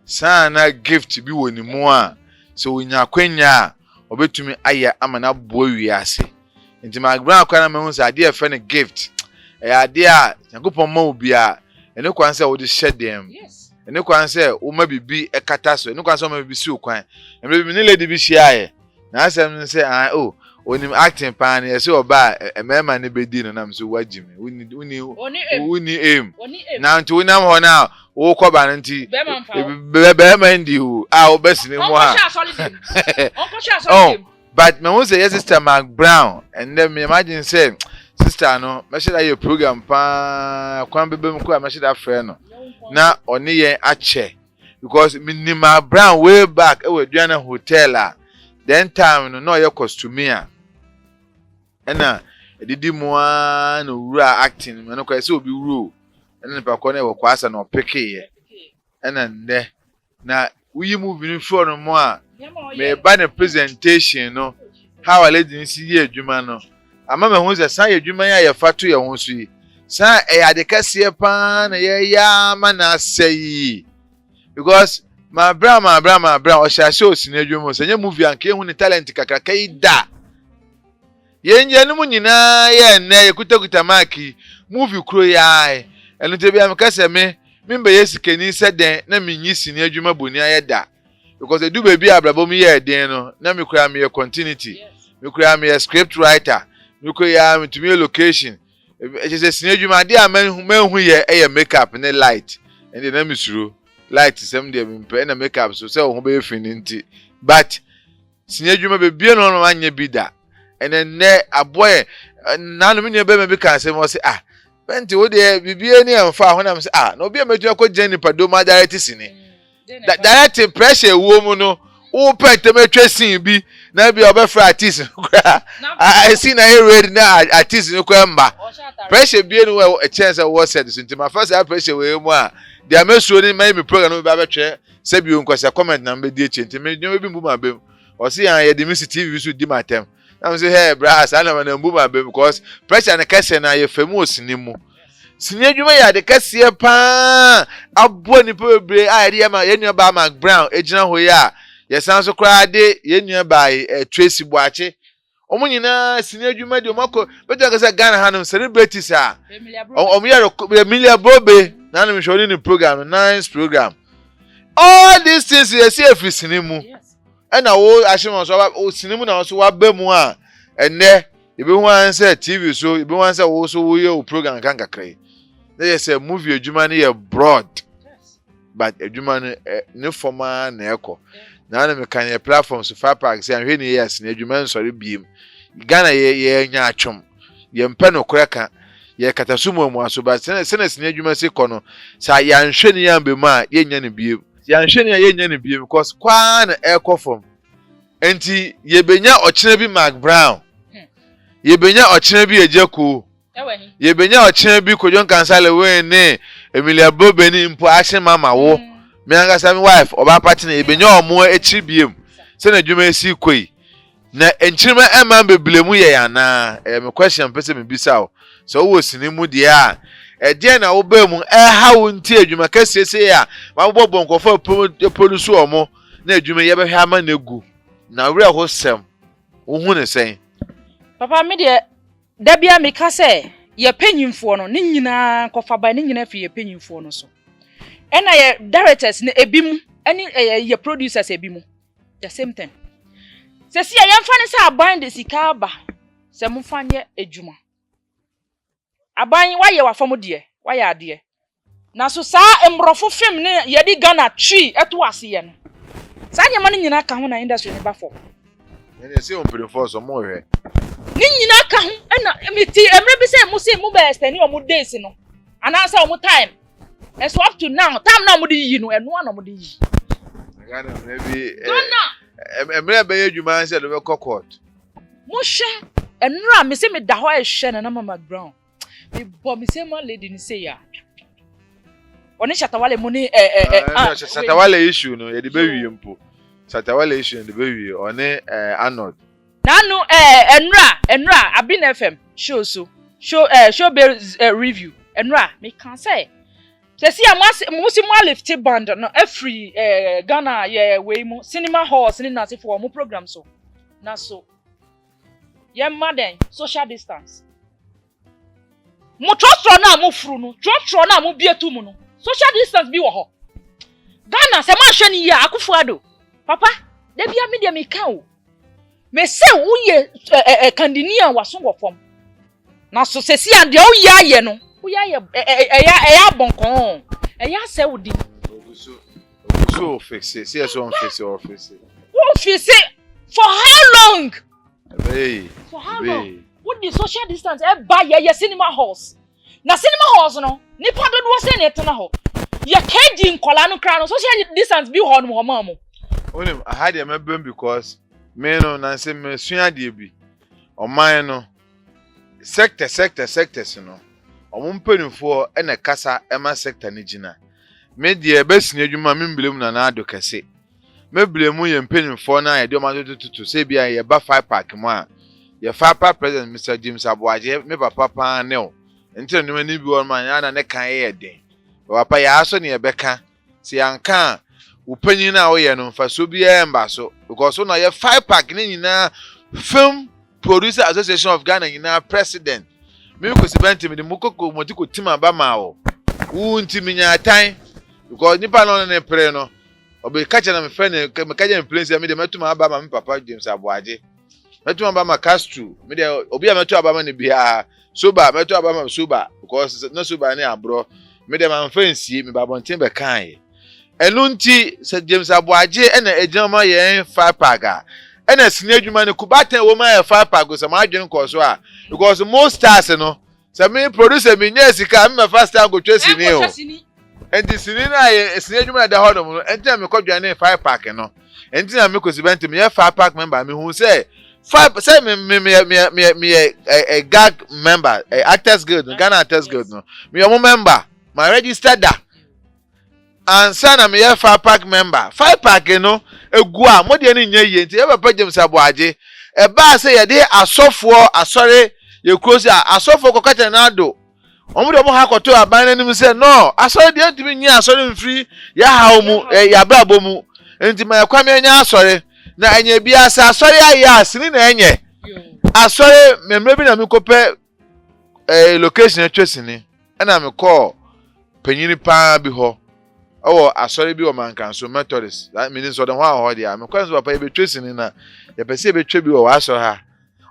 sana gift bi woni mu a so wonya kwanya obetumi aya amana bo wiase nti my Brown kwa na me hu say ade e fe ne gift ade a yakopon ma obi a ene kwan say wo de share dem ene kwan say wo ma bibi e kata so ene kwan say wo ma bibi si okwan ene bibi ne lady bi share na asem say oh onim acting pan e say oba emema ne bedi no nam so wagime uni aim na nti wonam ho na wo koba no nti be mandi hu a obesini mo ha oh but me won say yes sister Mark Brown and then me imagine say sister no me should have program pa kwan bebe mko me should have friend no na oni yen ache because minima Brown way back e we Duana hotel a then time no ye costumier ena edidi moa no wura acting me no kwa say obi wuro ena ne pakọ na we kwasa na opeke ye ena nde na uyi movie no for no mo a me ba na presentation no how lady si ye adwuma no ama me hu say san ye adwuma ya ye fato ye ho so yi san e ade kase pa na ye ya ma na sei because my brown o sha show si na adwuma so nye movie anke hu ni talent kakraka yi da yenje no nyina ye na ye kutakuta maki movie kro ya eno te bia me kase me mbe yesikeni se den na menyi si na adwuma boni aye da because edu baby abrabom ye den no na me kura me ye continuity me kura me ye script writer me kura me to me location e se si na adwuma de amenhu ye makeup ne light and na me suro light sem de me pe na makeup so se ho be fininti but si na adwuma baby no no anye bi da and then aboy na no me ne be me kan se mo se Benty wo de bibie ni amfa ho na me se na obi ametu akọ Jenny Pado ma direct sini directing pressure wo no wo pentemetwe sin bi na bi obefra artist I see na ready na artist no kwa mba pressure bi no a chance wo said so ntima first pressure we mu a dia mesuo ni my program no ba betwe se bi onkwasa comment na mbedi eche ntime nyo bi mbu ma bem o se yan ye dimisi TV so di matem na say hey bras ana na mbu ma bem because pressure na kase na ye famous ni mu sini adwuma ya de kase pa abo ni bebre a ye ma ye nua ba Mark Brown ejina ho ya ye san so kra de ye nua ba Tracy Boache omo nyina sini adwuma de omako beto kase Ghana hanum celebrities a omo ya Emilia Bobe na na me show ni program nice program all these things you see every sinemu and na wo ashimo so o sinemu na so wa ba mu a enne e be hu answer TV so e be hu answer wo so wo ye o program kan kakrai they say movie adwuma na ye broad but adwuma ne formal na eko na na me kan ye platforms so far park say anhwe ne yes na adwuma nsori biem Ghana ye nya atwom ye mpe no koreka ye katasumo mu aso ba sene adwuma se kono sa ya nhwe ne yambe mu a ye nya ne biem ya nhwe ne ye nya ne biem because kwa na eko form enti ye benya ochene bi Mark Brown ye benya ochene bi Ejeko ye benya ochene bi Kojon Kansale we ne Emilia Bobe ni mpo ahye mama wo me anga sa mi wife oba party na ye benya omo echi biem se na adwuma esi koi na enchirima ema beblemu ye yana me question pese me bisa o so wo sinimu de a de na wo ba mu ha wo nti adwuma kasese ya ma bobbo nkofo polisu omo na adwuma ye behwe ama na gu na wure ho sem wo hu ne sen papa me de da bia me ka se ye panyimfo no ne nyina kofa ba ne nyina fi ye panyimfo no so ena ye directors ne ebimu eni ye producers ebimu the same thing se si ye mfa ne se aban de sika ba se mu fa nye adwuma aban waye wafam de waye ade na so sa embrofo film ne ye di Ghana tree eto ase ye no sa nyama ne nyina ka ho na industry ne ba fo ne se on prefer so mo hwe ni nyina ka ho na emiti emre bi se mu se mu ba extend o mu days no ana sa o mu time so up to now time na mu di yi no eno na mu di yi Ghana maybe emre be adwuma se do be court mo hwe enra me se me da ho a hwe na Mama Brown me bo me se ma lady ni say ya oni Shatawale mu ni Shatawale issue no ye de be wie mpo Shatawale issue de be wie oni Arnold nanu enra Abin FM show be review enra me can say si amasi mo lift band no every Ghana ye we mu cinema halls ni na se for mo program so na so ye maden social distance mo trotro na mo furu no trotro na mo bietu mu no social distance bi wo ho Ghana se ma hwe ni ya akufo ado papa da bia me de me kan o me se wo ye kandinia waso wo fom na so se si ande o ye aye no wo ye eya bonkon eya se wo di so fix it see so on fix it or fix it wo fix it for how long hey for how long what the social distance e ba ye cinema halls na cinema halls no ni pado do se na etena ho ye keji nkola no kra no social distance bi ho no mo mo onim I had a member because me no na se me sua de bi oman no sectors no omo mpanifo e na kasa e ma sector ni gina me de be sini adwuma me mblem na na ado kase me blemu ye mpanifo na ye de ma tutu se bia ye ba 5 park mo a ye 5 park president Mr James Aboaje me papa pa ne o enti no ni bi won ma ya na ne kan ye den papa ya aso ne ye beka se yanka upanyin na wo ye no fa so bia emba so because so na ye 5 park ni nyina film producer association of Ghana nyina president me ko se benti me de mukoko motiko tima ba ma wo unti minya tan because nipa no ne pre no obe kacha na me fe ne me kaja in place me de metuma ba ma me papa James Aboaje metuma ba ma Castro me de obi a metu aba ma ne bia soba metu aba ma soba because no soba ne abro me de ma fancy me ba bonten be kan enunti se James Aboaje ena ejama ye 5 paga ena sini adwuma ne kubaten wo ma ye 5 pago se ma adwen ko so a because most stars no se me producer me nya sika me first time go twesi ni o enti sini na ye sini adwuma da hɔ no enti na me kɔdwane 5 pack no enti na me kosibenti me 5 pack member me hu say 5 say me a gag member actors guild Ghana actors guild no me your member my registered da and say na me 5 pack member 5 pack no egu a mo de ni nya ye enti e papa James Aboaje e ba say ye de asofo asore ye close asofo kokata na do omo de omo ha koto aban nanim say no asore de ntimi nya asore mfiri ya ha omu ya brabo mu enti ma yakwa me nya asore na anya bia sa asore ya asini na enye asore memre bi na me kope location atwesini na me call panyini pa bi ho owo asore bi o mankanso Methodist that means so the one ho dia me kwanso papa e betwesini na ye pese betwe bi o asore ha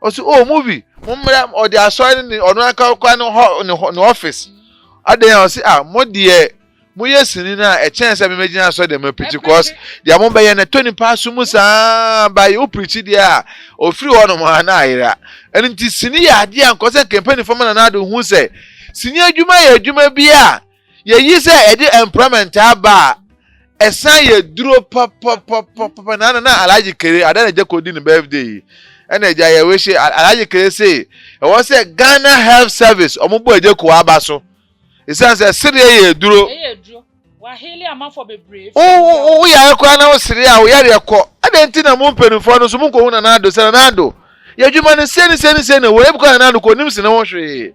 osi oh movie mumra o de asore ni onu aka kwa no office aden o si mo de mo yesini na e chance me magina asore de me preach because dia mo be ye na Tony Pasu musa ba you preach dia o free ho no ma na ayira enti sini ya ade anko se campaign for na do hu se sini adwuma ya adwuma bia ye yi se e de employment aba esan ye duro papa na Alhaji Kere adana je kodi ni birthday ena eja ye we she Alhaji Kere say e won say Ghana Health Service omugbo eje ko aba so esan say sire ye duro wa heli amafo bebrave o ya ekwa na o sire a o ya re ko adenti na mo mpenufo no so mo ko hu na ado se na ado ye adwuma ne se na we ebiko na ado ko nim se na wo hwe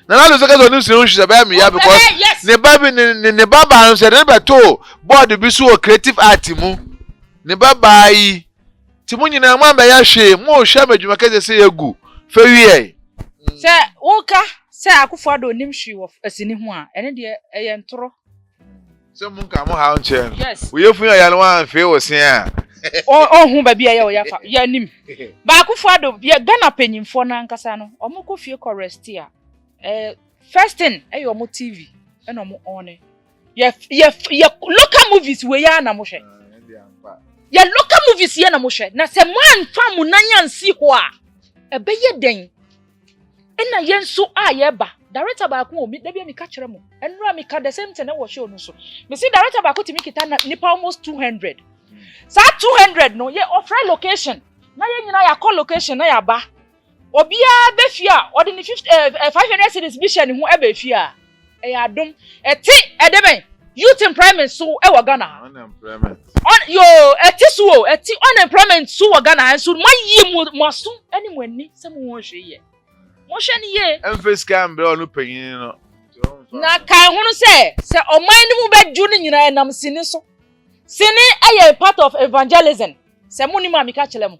na ado se ka so nim se wo hwe ba mi ya because ne baby ne baba no se ne beto board bi so creative art mu ne baba yi ti mo nyina mo amba ya hwe mo hwe amadwuma ka se yegu fe wie se woka se akufo ado nim hwe wo asini ho a ene de eye ntoro se mo nka mo ha nche yes wo yefu ya no wan fe wo sen a hu ba bia ya yafa ya nim ba akufo ado ya Ghana penyimfo na nkasa no omo ko fie correct a first thing omo TV ena omo on ye local movies we ya na mo hwe ya local movies ye na mo hwe na se mo anfa mo nanyansi ho a ebeye den ena yenso a ye ba director ba ko mi da bia mi ka kire mo enra mi ka the same thing na wo show no so me see director ba ko timi kita na nipa almost 200 sa 200 no ye offer location na ye nyina ya call location na ya ba obia be fia o de ni 500 cedis bi hye ni ho e be fia e ya dom eti edeben youth employment so e wo Ghana unemployment on yo eti so eti unemployment so wo Ghana so mayi mu aso eni mu ani se mu ho hwe ye mo hwe ni ye emphasize cambre onu panyin no na kan hunu se oman ni mu be ju ni nyina enam sini so sini aye part of evangelism se mu ni ma mi ka chele mu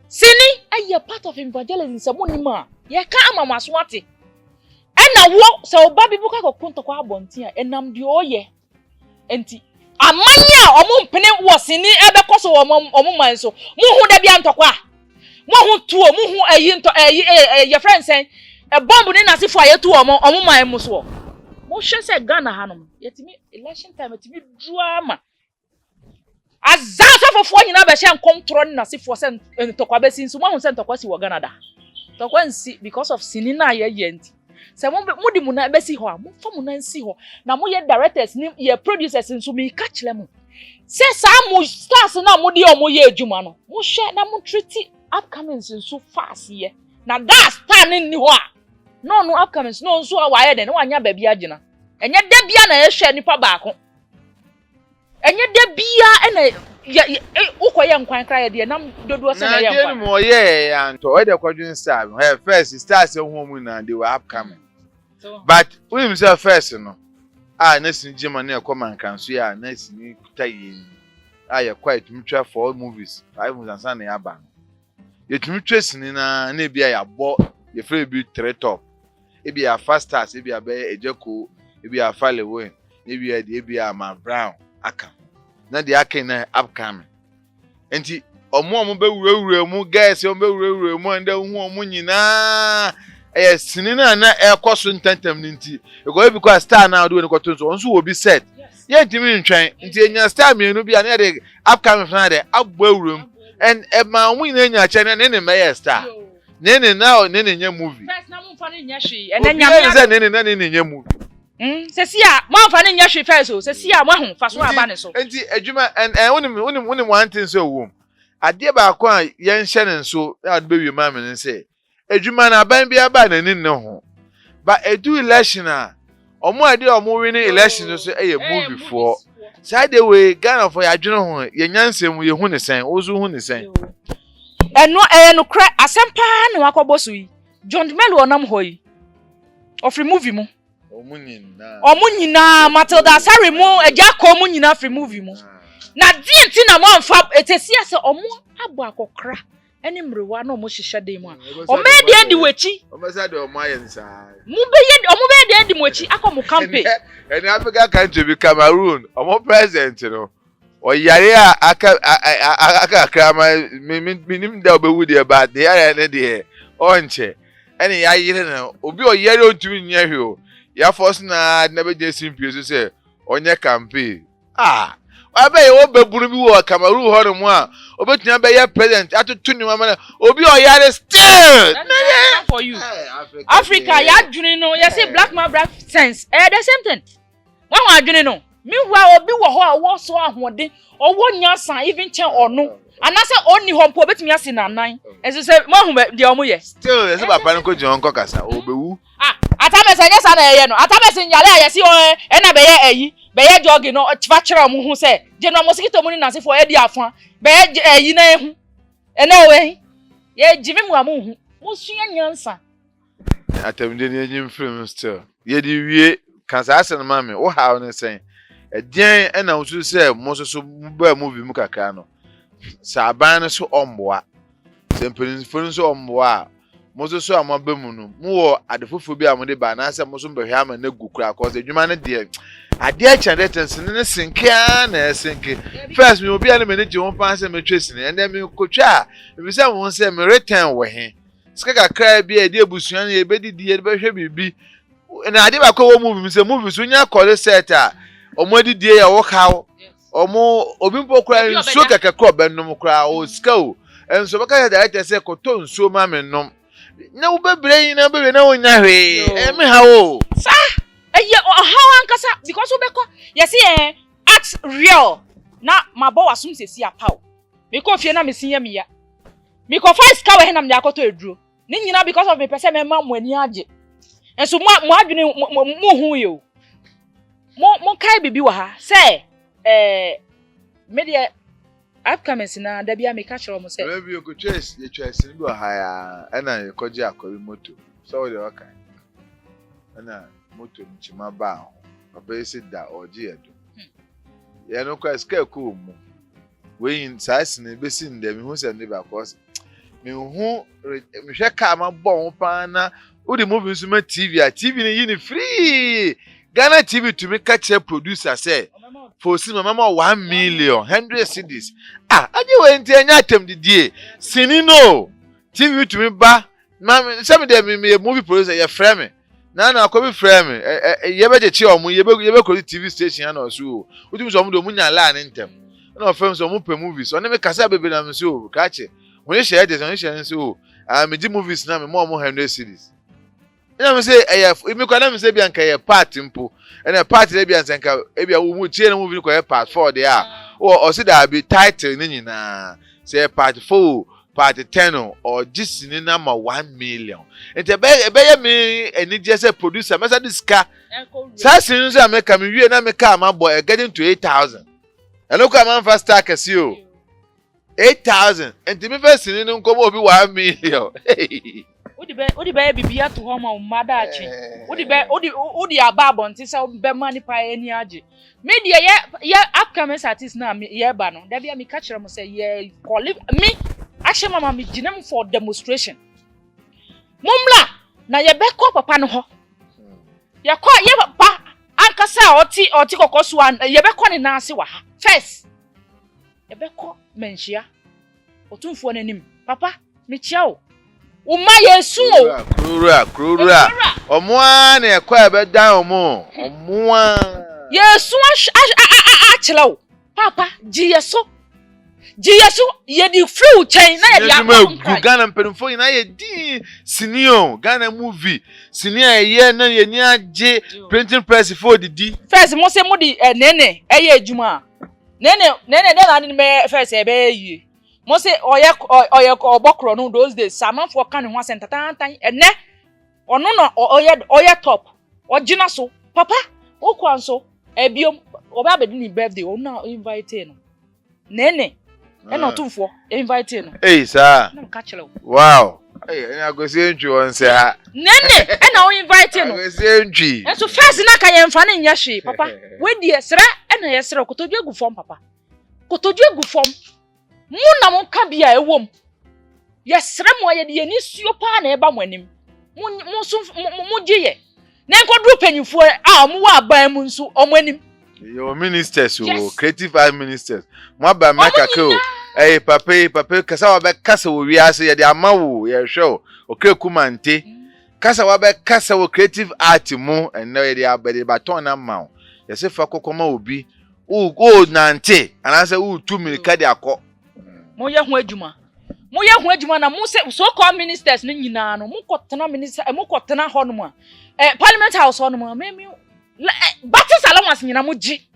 sini aye part of evangelism se mu ni ma ye ka amamaso ate ena wo se oba bibu ka kokunto kwa abonti a enam de oye enti amanya omo mpene wo sini ebe koso omo man so mu hu da bia ntokwa mo hu tuo mu hu ayi nto ye friend sen e bomb ni na sifo ayetu omo man mu so mo hwe se Ghana hanom yetimi election time yetimi drama azaza fofo nyina be hye nkontrol na sifo se ntokwa be sin so mo hu se ntokwa si wo Ghana da tokwa nsi because of sini na ye enti se mo di mu na be si ho a mo fa mu na nsi ho na mo ye directors ni ye producers nso mi ka kire mo se sa mo stars na mo di omo ye adwuma no mo hwe na mo treat upcomings nso fast ye na that star ni ho a no upcomings no nso a waye de na wanya ba bia agina enye da bia na ye hwe nipa baako enye da bia ena ukoye nkwan kra ye de na dodo se na ye nkwan na mo ye ya nto e de kwadwin star he first stars ho mu na they were upcoming but we himself first no na sin jima na ekoma nkanso ya na sin kutaye ye quite mutual for movies 5 movies and na ya ba ye tumi twesini na bia ya bo ye free bi 3 top e bia fast stars e bia be ejeko e bia Fallewen e bia Ma Brown aka na de aka na upcoming enti omo be wurawura mu guys omo be wurawura mu anda hu omo nyina sini na ekoso ntantem nti e go because star na do ni kwato so onso wo bi set ye ntimi ntwen nti enya star mienu bia na de upcoming na de abbo awuram and ma mu nyina nya che na ne me star ne nya movie first na mu fa ne nya hwe enya nya ne nya movie Sesi a mo anfa ne nya hwe first o sesi a mo hu fa so aba ne so enti adwuma wonim one thing so wo ade ba ko a yen hye ne so na do bewie ma me ne se adwuma na ban bia ba na ni ne ho ba edu election a omo ade omo win election so movie for side way Ghana for ya dwene ho ye nyansem ye hu ne sen ozu hu ne sen no kra asempa na wakoboso yi John Melo onam hoyi of remove mu omu nyina Matilda Sari mu eja ko mu nyina free movie mu na dienti na mo amfa etesi ase omu abo akokra eni mrewa na omo hihye dem a omo de di wachi omo sa de omo aye nsa mu be omo be de di wachi akomo campaign eni Africa country be Cameroon omo president no oyare aka krama minim da obewu de ba de yare ne de onche eni ya yire na obi oyare ontumi nya hwe o ya force na be je simpie so say onye campaign abaye wo beburu bi wo Cameroon ho no mu a obetua be ye president atutu ni mama obi oyare still for you Africa ya dwene no you say black man black sense the same thing wa adwene no mi wa obi wo ho a wo so ahode owo nyansa even chen ono anase oni ho mpo obetumi ase na nan ese se mo hu de omo ye still ese papa nko jon nko kasa obewu atamese nyesa na ye no atamese nyale ayesi o na be ye eyi be ye jogi no chifa kire omo hu se je no mosquito mu ni na se fo e di afan be ye eyi na ehu ene we ye jimi mu amu hu mo sua nyansa atamde ni enyim film still ye di wie kasa asen ma me wo ha no sen edien e na usu se mo so ba movie mu kakra no saban no so omboa sempelin fon so omboa mo so amaba mu no mo wo adefofo bi amode ba na se mo so behwe ama na gukura cause adwuma ne de ade a chande tensen ne sinkia na sinki first me obi ane manage won pan se metwesi ne and me kotwa bi se won se me return wo he sika kakra bi e de ebusuan e be didi e behwe bibi na ade ba ko wo movie se movie so nya call set a omo didi e wo kawo omo obi mpo kura nso kakakro bennom kura o sika o enso baka ya director se koto nso ma me nom na wo bebre yin na bebre na wonya hwe me ha o sa how ankasa because we beko you see act real na mabo wasum sesi apaw me ko fie na me sin ya me ya me ko fa iska we he na me akoto eduro ni nyina because of me pese me ma mo ani age enso mo adwene mo hu yo mo kai bibi wa ha say me de upcoming na da bia me ka kire mo say maybe you go chase you chase ni wa ha ya na you koji akori moto so we waka na moto nchima ba ho obesi da oji edo ye no kwa ska ku mu we in size na besi ndem hu se ne ba cause me hu me hwe ka ma bon pa na wo the movie so ma TV ni yi ni free Ghana TV to me catch a producer say for cinema mama 1 million 100 cedis aje we nti anya atem didie sini no TV to me ba na some dem me movie producer ye frame me na akobi frame ye be je omo ye be ko TV station na so o ti so mo do mu nya la ne ntem na o frame so mo pe movies o ne me kasa bebe na me so ka che mo ye share de so ye share so me di movies na me mo 100 cedis ina me say me ko na me say bi anka ye part mpo ena part de bi anka e bi wo mu tie na movie ko ye part 4 de o si da bi title ni nyina say part 4 part 10 or just ni na ma 1 million ente be ye me eni je say producer me say this car sa sin so America me wie na me car ma boy getting to 8,000 eno ko am fast stack asi o 8,000 ente me first ni nko mo bi 1 million Odi be bibia to home o madachi odi ababo nti se be mani pa eni age media ye upcoming artist na ye ba no da bia me ka kire mo say ye call me ahye mama me ginem for demonstration mumla na ye be ko papa no ho ye ko ye papa ankasa oti kokoso ye be ko ne na ase wa ha first ye be ko menhia otumfo nanim papa me chia o Uma Yesu krura omoa na ekwa be dan omo omoa Yesu achela o papa ji Yesu Jiyesu ye di free chain na ye di akọ Ghana mpenfo ina ye di sinio Ghana movie sinio ye na ye ni age printing press for di first mo se mo di nene eye adwuma nene na ni me first e be yi mo se oye obokro no those days samanfo kan ho asentatantan ene ono no oye top ogina so papa okwanso ebiom oba abedi ni birthday ona invite no nene eno tumfo invite no sir na ka chelew wow I go say ntwi won say ha nene ena o invite no I go say ntwi enso first na ka ye mfa ne nya hwe papa we die sra ena ye sra kotodwe gu fom papa kotodwe gu fom mu na mo ka bia ewom ye sra mo ye de ni suo pa na eba mo anim mu giye na enkodru panyufo a mo wa ban mu nso omo anim your ministers creative art ministers mo ba maka ko papa kasa wa be kasa wo wiase ye de amawo ye hwe o kumante kasa wa be kasa wo creative art mu enne ye de abede baton na ma ye se fa kokoma obi o nante anase o tu milika de akọ mo ye ho adwuma na mo se so called ministers ni nyina no mo kotena minister mo kotena ho no mu parliament house ho no mu me batis allowance nyina mo gi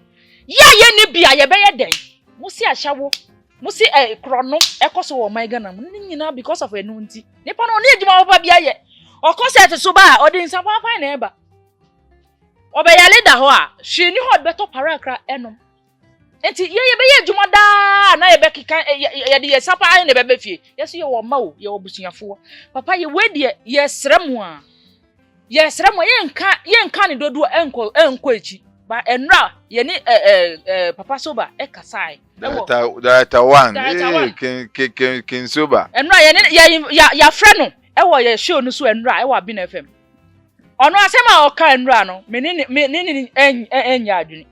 ye ni bia ye be ye den mo si ahyawo mo si krono ekoso wo man Ghana mo ni nyina because of enu nti nipa no ni adwuma papa bia ye okoso ete ba odi nsa papa na eba obe ya leader ho a hwe ni ho beto parakra enom enti ye be ye adwuma da na ye be kika ye de ye sapa ayi na be fie ye so ye wo ma o ye obusuafo papa ye we de ye sremu a ye nka ni dodo enko echi ba enra ye ni papa soba kasai data one kin soba enra ye ni ya frɛ no wo ye show no so enra wo Abina FM ono asema o ka enra no me ni enya adwini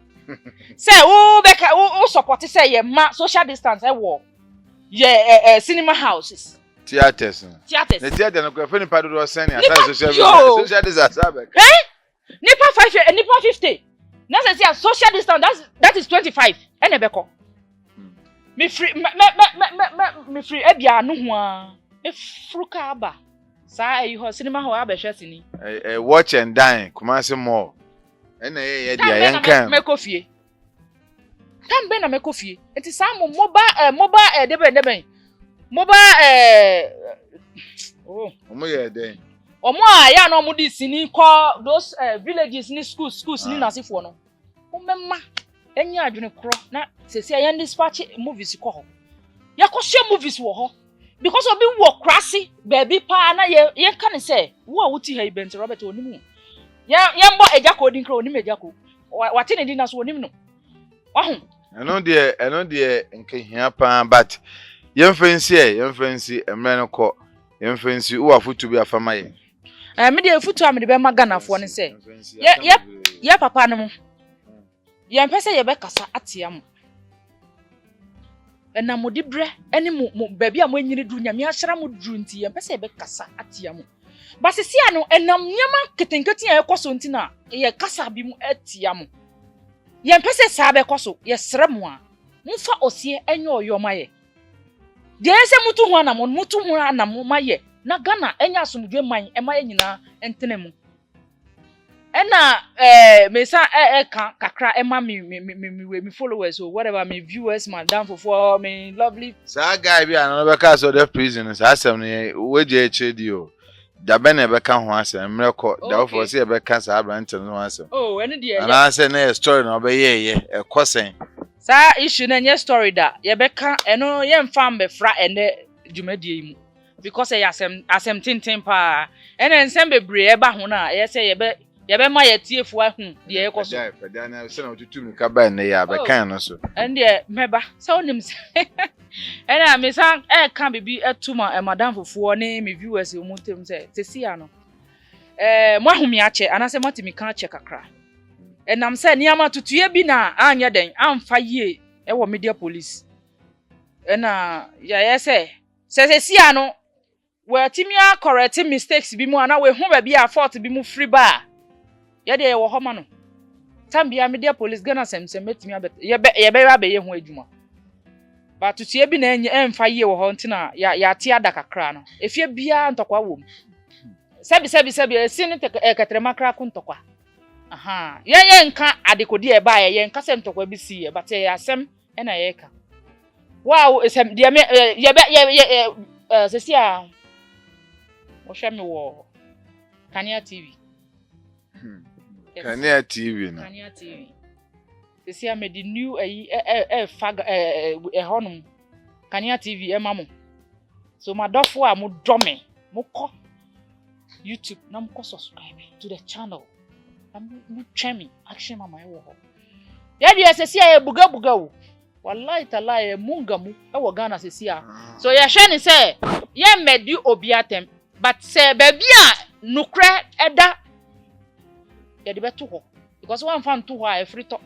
say wo beka wo support say ye ma social distance wo ye cinema houses theaters the theater no kwa feni pado do send ya social distance abek nipa 5 nipa 50 na say social distance that is 25 ene beko me free ebia no ho a me fruka aba sa ho cinema ho abehwe sini watch and dine Kumasi Mall ene ye dia yankan me kofie tambe na me kofie enti sa mo mobile deben mobile omo ye den omo a ya no mo di sini ko those villages ni schools ni nasifo no o memma enya adwene kro na sesi ya dispatch movies ko ho ya ko share movies wo ho because obi wo krasi baby pa na ye kan say wo a wuti ha ibent Robert onimu ye mbo ejako din kro onimu ejako wate ne din na so onimu no wahu eno de nke hia pa but yemfensi emre no ko yemfensi wo afutu bi afama ye me de afutu am de be maganafo ne say ye papa no mo ye mpese ye be kasa atiam na mo dibre ene mo baby a mo anyini duru nyame ahyira mo duru nti ye mpese ye be kasa atiam basisi ano enam nyama ketenketi ye koso nti na ye kasa bi mu atiam ye mpese sa be koso ye sremo a mfa osie enye oyoma ye de ese mutu ho na mo maye na Ghana enya asomdwe man ema nyina entenemu ena mesa kakra ema me followers or whatever me viewers madam for me lovely sa guy bi an be ka so the prison sa asem ne weje echedi o da be na be ka ho asem mreko da for say be ka sa brand no asem oh ene de ana say na story no be ye ekosen sa issue na nye story da ye be ka eno ye mfa mbefra ene dwumadie mu because ye asem tintin pa ene nsem bebre e ba ho na ye say ye be ma ye tiefu ahu de ye koso feda na se na otutu mi ka ba ne ya be kan no so ende meba sa onim se ena me san kan bibi etuma madam fufuo ne me viewers o muntem se tesia no mo ahumi ache anase matimi kan ache kakra enam se niama tutuye bi na anya den amfa yie e wo media police ena ya yese sesia no we timia correct mistakes bi mu ana we hu ba bi a fault bi mu free ba ye de wo homa no tambia media police Ghana semsem metimi abet ye be ye hu adwuma But to see be na emfa ye wo ho ntina ya te ada kakra no. Efie bia ntokwa wom. Sebi esi ne katrema kra ko ntokwa. Aha. Ye nka adekodi e ba ye nka se ntokwa bi si ye but ye asem e na ye ka. Wow, esem de me ye sesia wo hwe me wo Kania TV. Kania TV no. Kania TV. Sesia me the new fag honum Kania TV e mamo. So madofo a mo dome, mo ko YouTube na mo ko subscribe to the channel. Mo twemi Action Mama e wo ho. Ya dia sesia e buga wo. Wallahi tala e munga mu e wo Ghana sesia. So ya hwe ni say ye medi obi atem but say baby a nukre eda ya de beto ho because one fan to ho e free to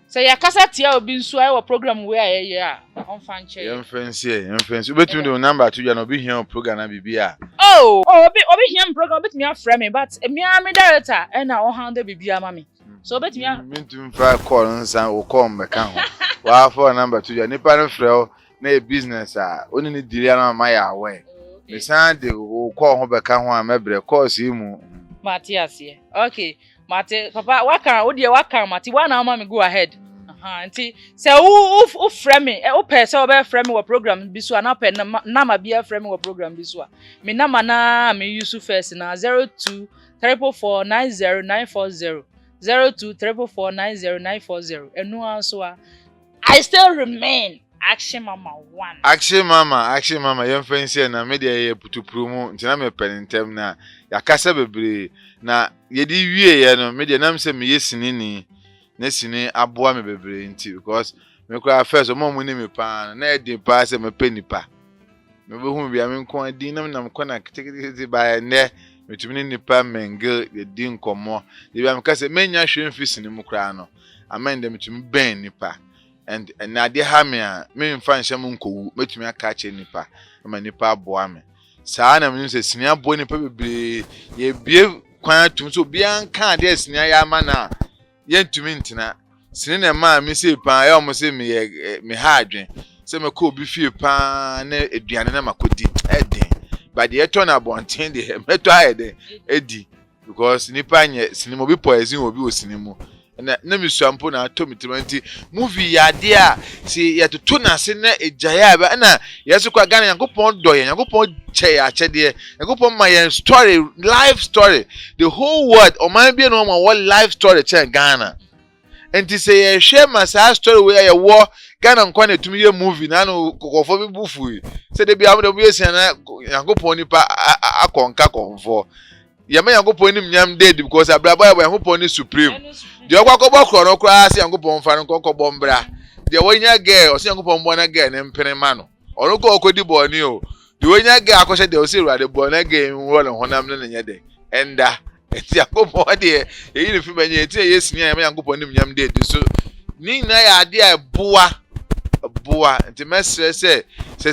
say ya kasa tia obi nso ai wo program we aye a on fan che Yem fancy between the number to you no be here program na bibia obi here program bet me aframe me but me am director e na o handle bibia ma me so bet me mintum fa call nsan o call me kan ho wa for number to you nipa no frɛ na e business a oni ni diri na ma ya we me san de o call ho be kan ho a mebre course yi mu Matthias here. Okay. Mate, Papa, waka, Mati, one hour me go ahead. Auntie, say, who frame me, person over frame me program, Biswa, na pen, nama be a frame me program, Biswa. Me nama na, me use first na 02 344 90940. 02 344 90940. And no answer. I still remain. Action Mama 1. Action Mama, yem fancy na media ye putu promo ntina me pentem na yakasa bebre na yedi wie ye no media nam se me yesinini na sini aboa me bebre nti because me kura first mo mu ni me pa na e din pa se me penipa me be hu bia me nko din nam ko na kitikiti ba ne metumi ni pa menge ye din komo ye bia me ka se menya hwe mfisini mu kura no amende metumi ben nipa and na de ha me a me mfa nhyem nkowu metumi aka che nipa ma nipa aboa me saa na me se sini aboa nipa bebre ye bie kwan atum so bia nka de sini ya ma na ye ntumi ntina sini na ma me se pa ya mo se me ha adwen se me ko obi fie pa na eduane na makodi eden but ye to na bonten de meto ayede edi because nipa nye sini mo bi poison obi osinimu na misuampo na atomi 20 movie ya dia si ya tutu na se na ejaya ba na yesu kwa Ghana Yankopon doye Yankopon che ya chede Yankopon ma yen story life story the whole world o man bi no ma what life story che Ghana enti se ye hwe ma sa story we ya wo Ghana nkwa na tumi ye movie na no kokofo bi bufu se de bi am de bi esi na Yankopon nipa akonka konfo ya me Yankopon nim nyam dead because abrabo ya Yankopon ni supreme de okwakobo kro no kra se Yankopon fa no kokobọ mbra de wonya girl o se Yankopon bo na girl ne mpene ma no ono ko okodi bo ni o de wonya girl akọhye de o se ruade bo na girl wo le honam ne nya de enda eti Yankopon de eyi ne fi banye eti yesini ya me Yankopon nim nyam dead so ni na ya ade a boa enti mesre se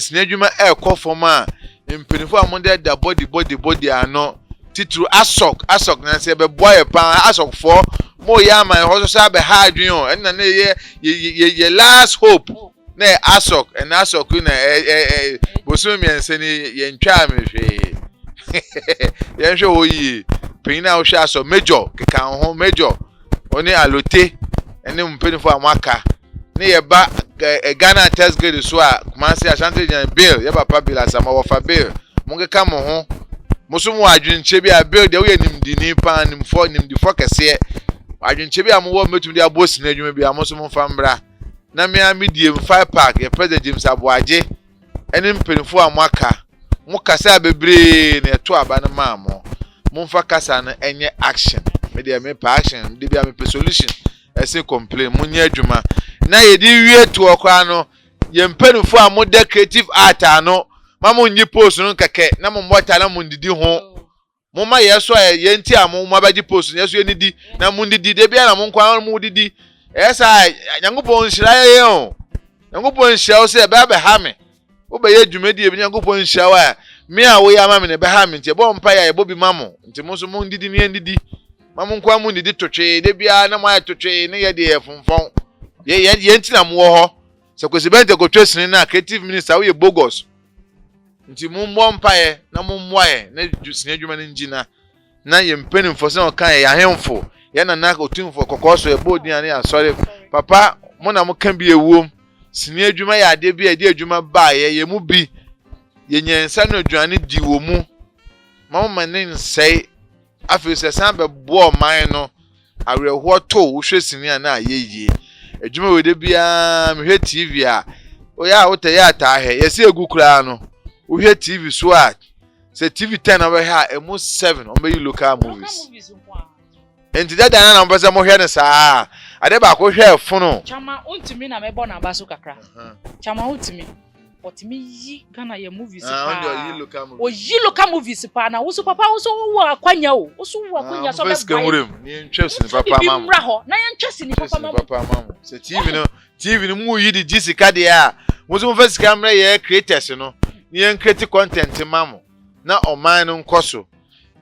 sini adwuma e kọ fom a mpenifo amonde da body ano titru asok na se be boy pa asok for mo ya man ho so be ha adwen o na na ye last hope na asok and asok na boso miense ni ye ntwa me hwe ye hwe oyi pina o hwe asok major keka ho major oni alote ene mpenifo amaka ne ye ba Ghana test grade so a Kumasi Ashanti Jan bill ye papa bill asama wo fa bill mo keka mo ho musumu adwinche bi a bill de we nimdini pa nimdifo kese adwinche bi amwo metum de abosi na adwuma bi amusumu fa mbra na me amedie 5 park ye president James Aboaje ene mpenfo amaka mu kasa bebre na eto aba na maamo mu fa kasa na enye action me de me pa action de bi am pe solution ese complain mu nya adwuma na ye di wie to okwa no ye mpenfo amode creative art ano mamu nyi post no keke na mo mbota na mo ndidi ho mo ma yeso ye nti a mo abaji post yeso ye nidi na mo ndidi de bia na mo nkwa mo didi esa Yankopon nhira ye o Yankopon nhira o se be ha me wo be ye dwumadi e bi Yankopon nhira wa me a wo ya ma me ne be ha me nti bo mpa ya ye bo bi mamo nti mo so mo ndidi ne ndidi mamu nkwa mo ndidi totwe de bia na mo ya totwe ne ye de ye fonfon ye nti na mo ho So kwesi bente ko twesini na creative minister we bogus. Nti mumbo mpae na mumwae na jusini adwuma ne ngina na ye mpanimfo se okan ye ahemfo ye na na otumfo kokoso ye bodi ane asore papa mo na mo kan bi ewom sini adwuma ya ade bi ade adwuma ba ye mu bi ye nyensa no adwane di wo mu mama ne nsei afi se san be bo man no awerho to wo hwe sini na ayeye adwuma we de bia me hwe TV a oya wote ya ta he ye se egu kura no wo hwe TV so a se TV 10 over here emu 7 on be local movies enti dada na number se mo hwe ne saa ade ba ko hwe fono chama untimi na mebo na baso kakra chama untimi otimi yi Ghana ye movies pa o yi local movies pa na wo so papa wo so wo akwanya o wo so wo akwanya so be buy ni ntwesi ni papa mama bi mra ho na ye ntwesi ni papa mama se TV no mu yi di jisika de a wo so first camera ye creators no ni ye create content mamo na oman no nkoso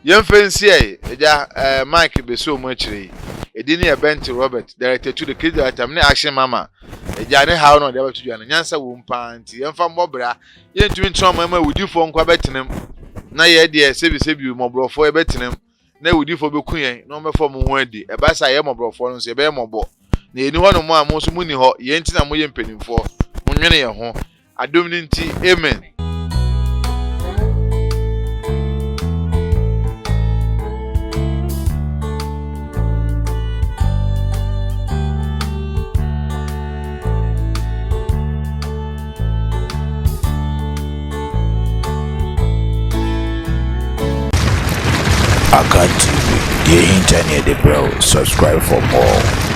ye mfensi eja Mike beso mu akire edini e Bent Robert director to the kid director me action mama eja ne how no dey to do na nyansa wo mpa nti ye mfa mbobra ye ntumi ntoma ma wudifo nkwa betenem na ye de sebi mobrofo e betenem na wudifo bekun yen na omefo mo ho adi e ba sa ye mobrofo no so ye be mobo na eni ho no mo a mo so muni ho ye ntina mo ye mpanimfo mo nwene ye ho adom ni nti amen. Akan TV, the internet, the bro. Subscribe for more.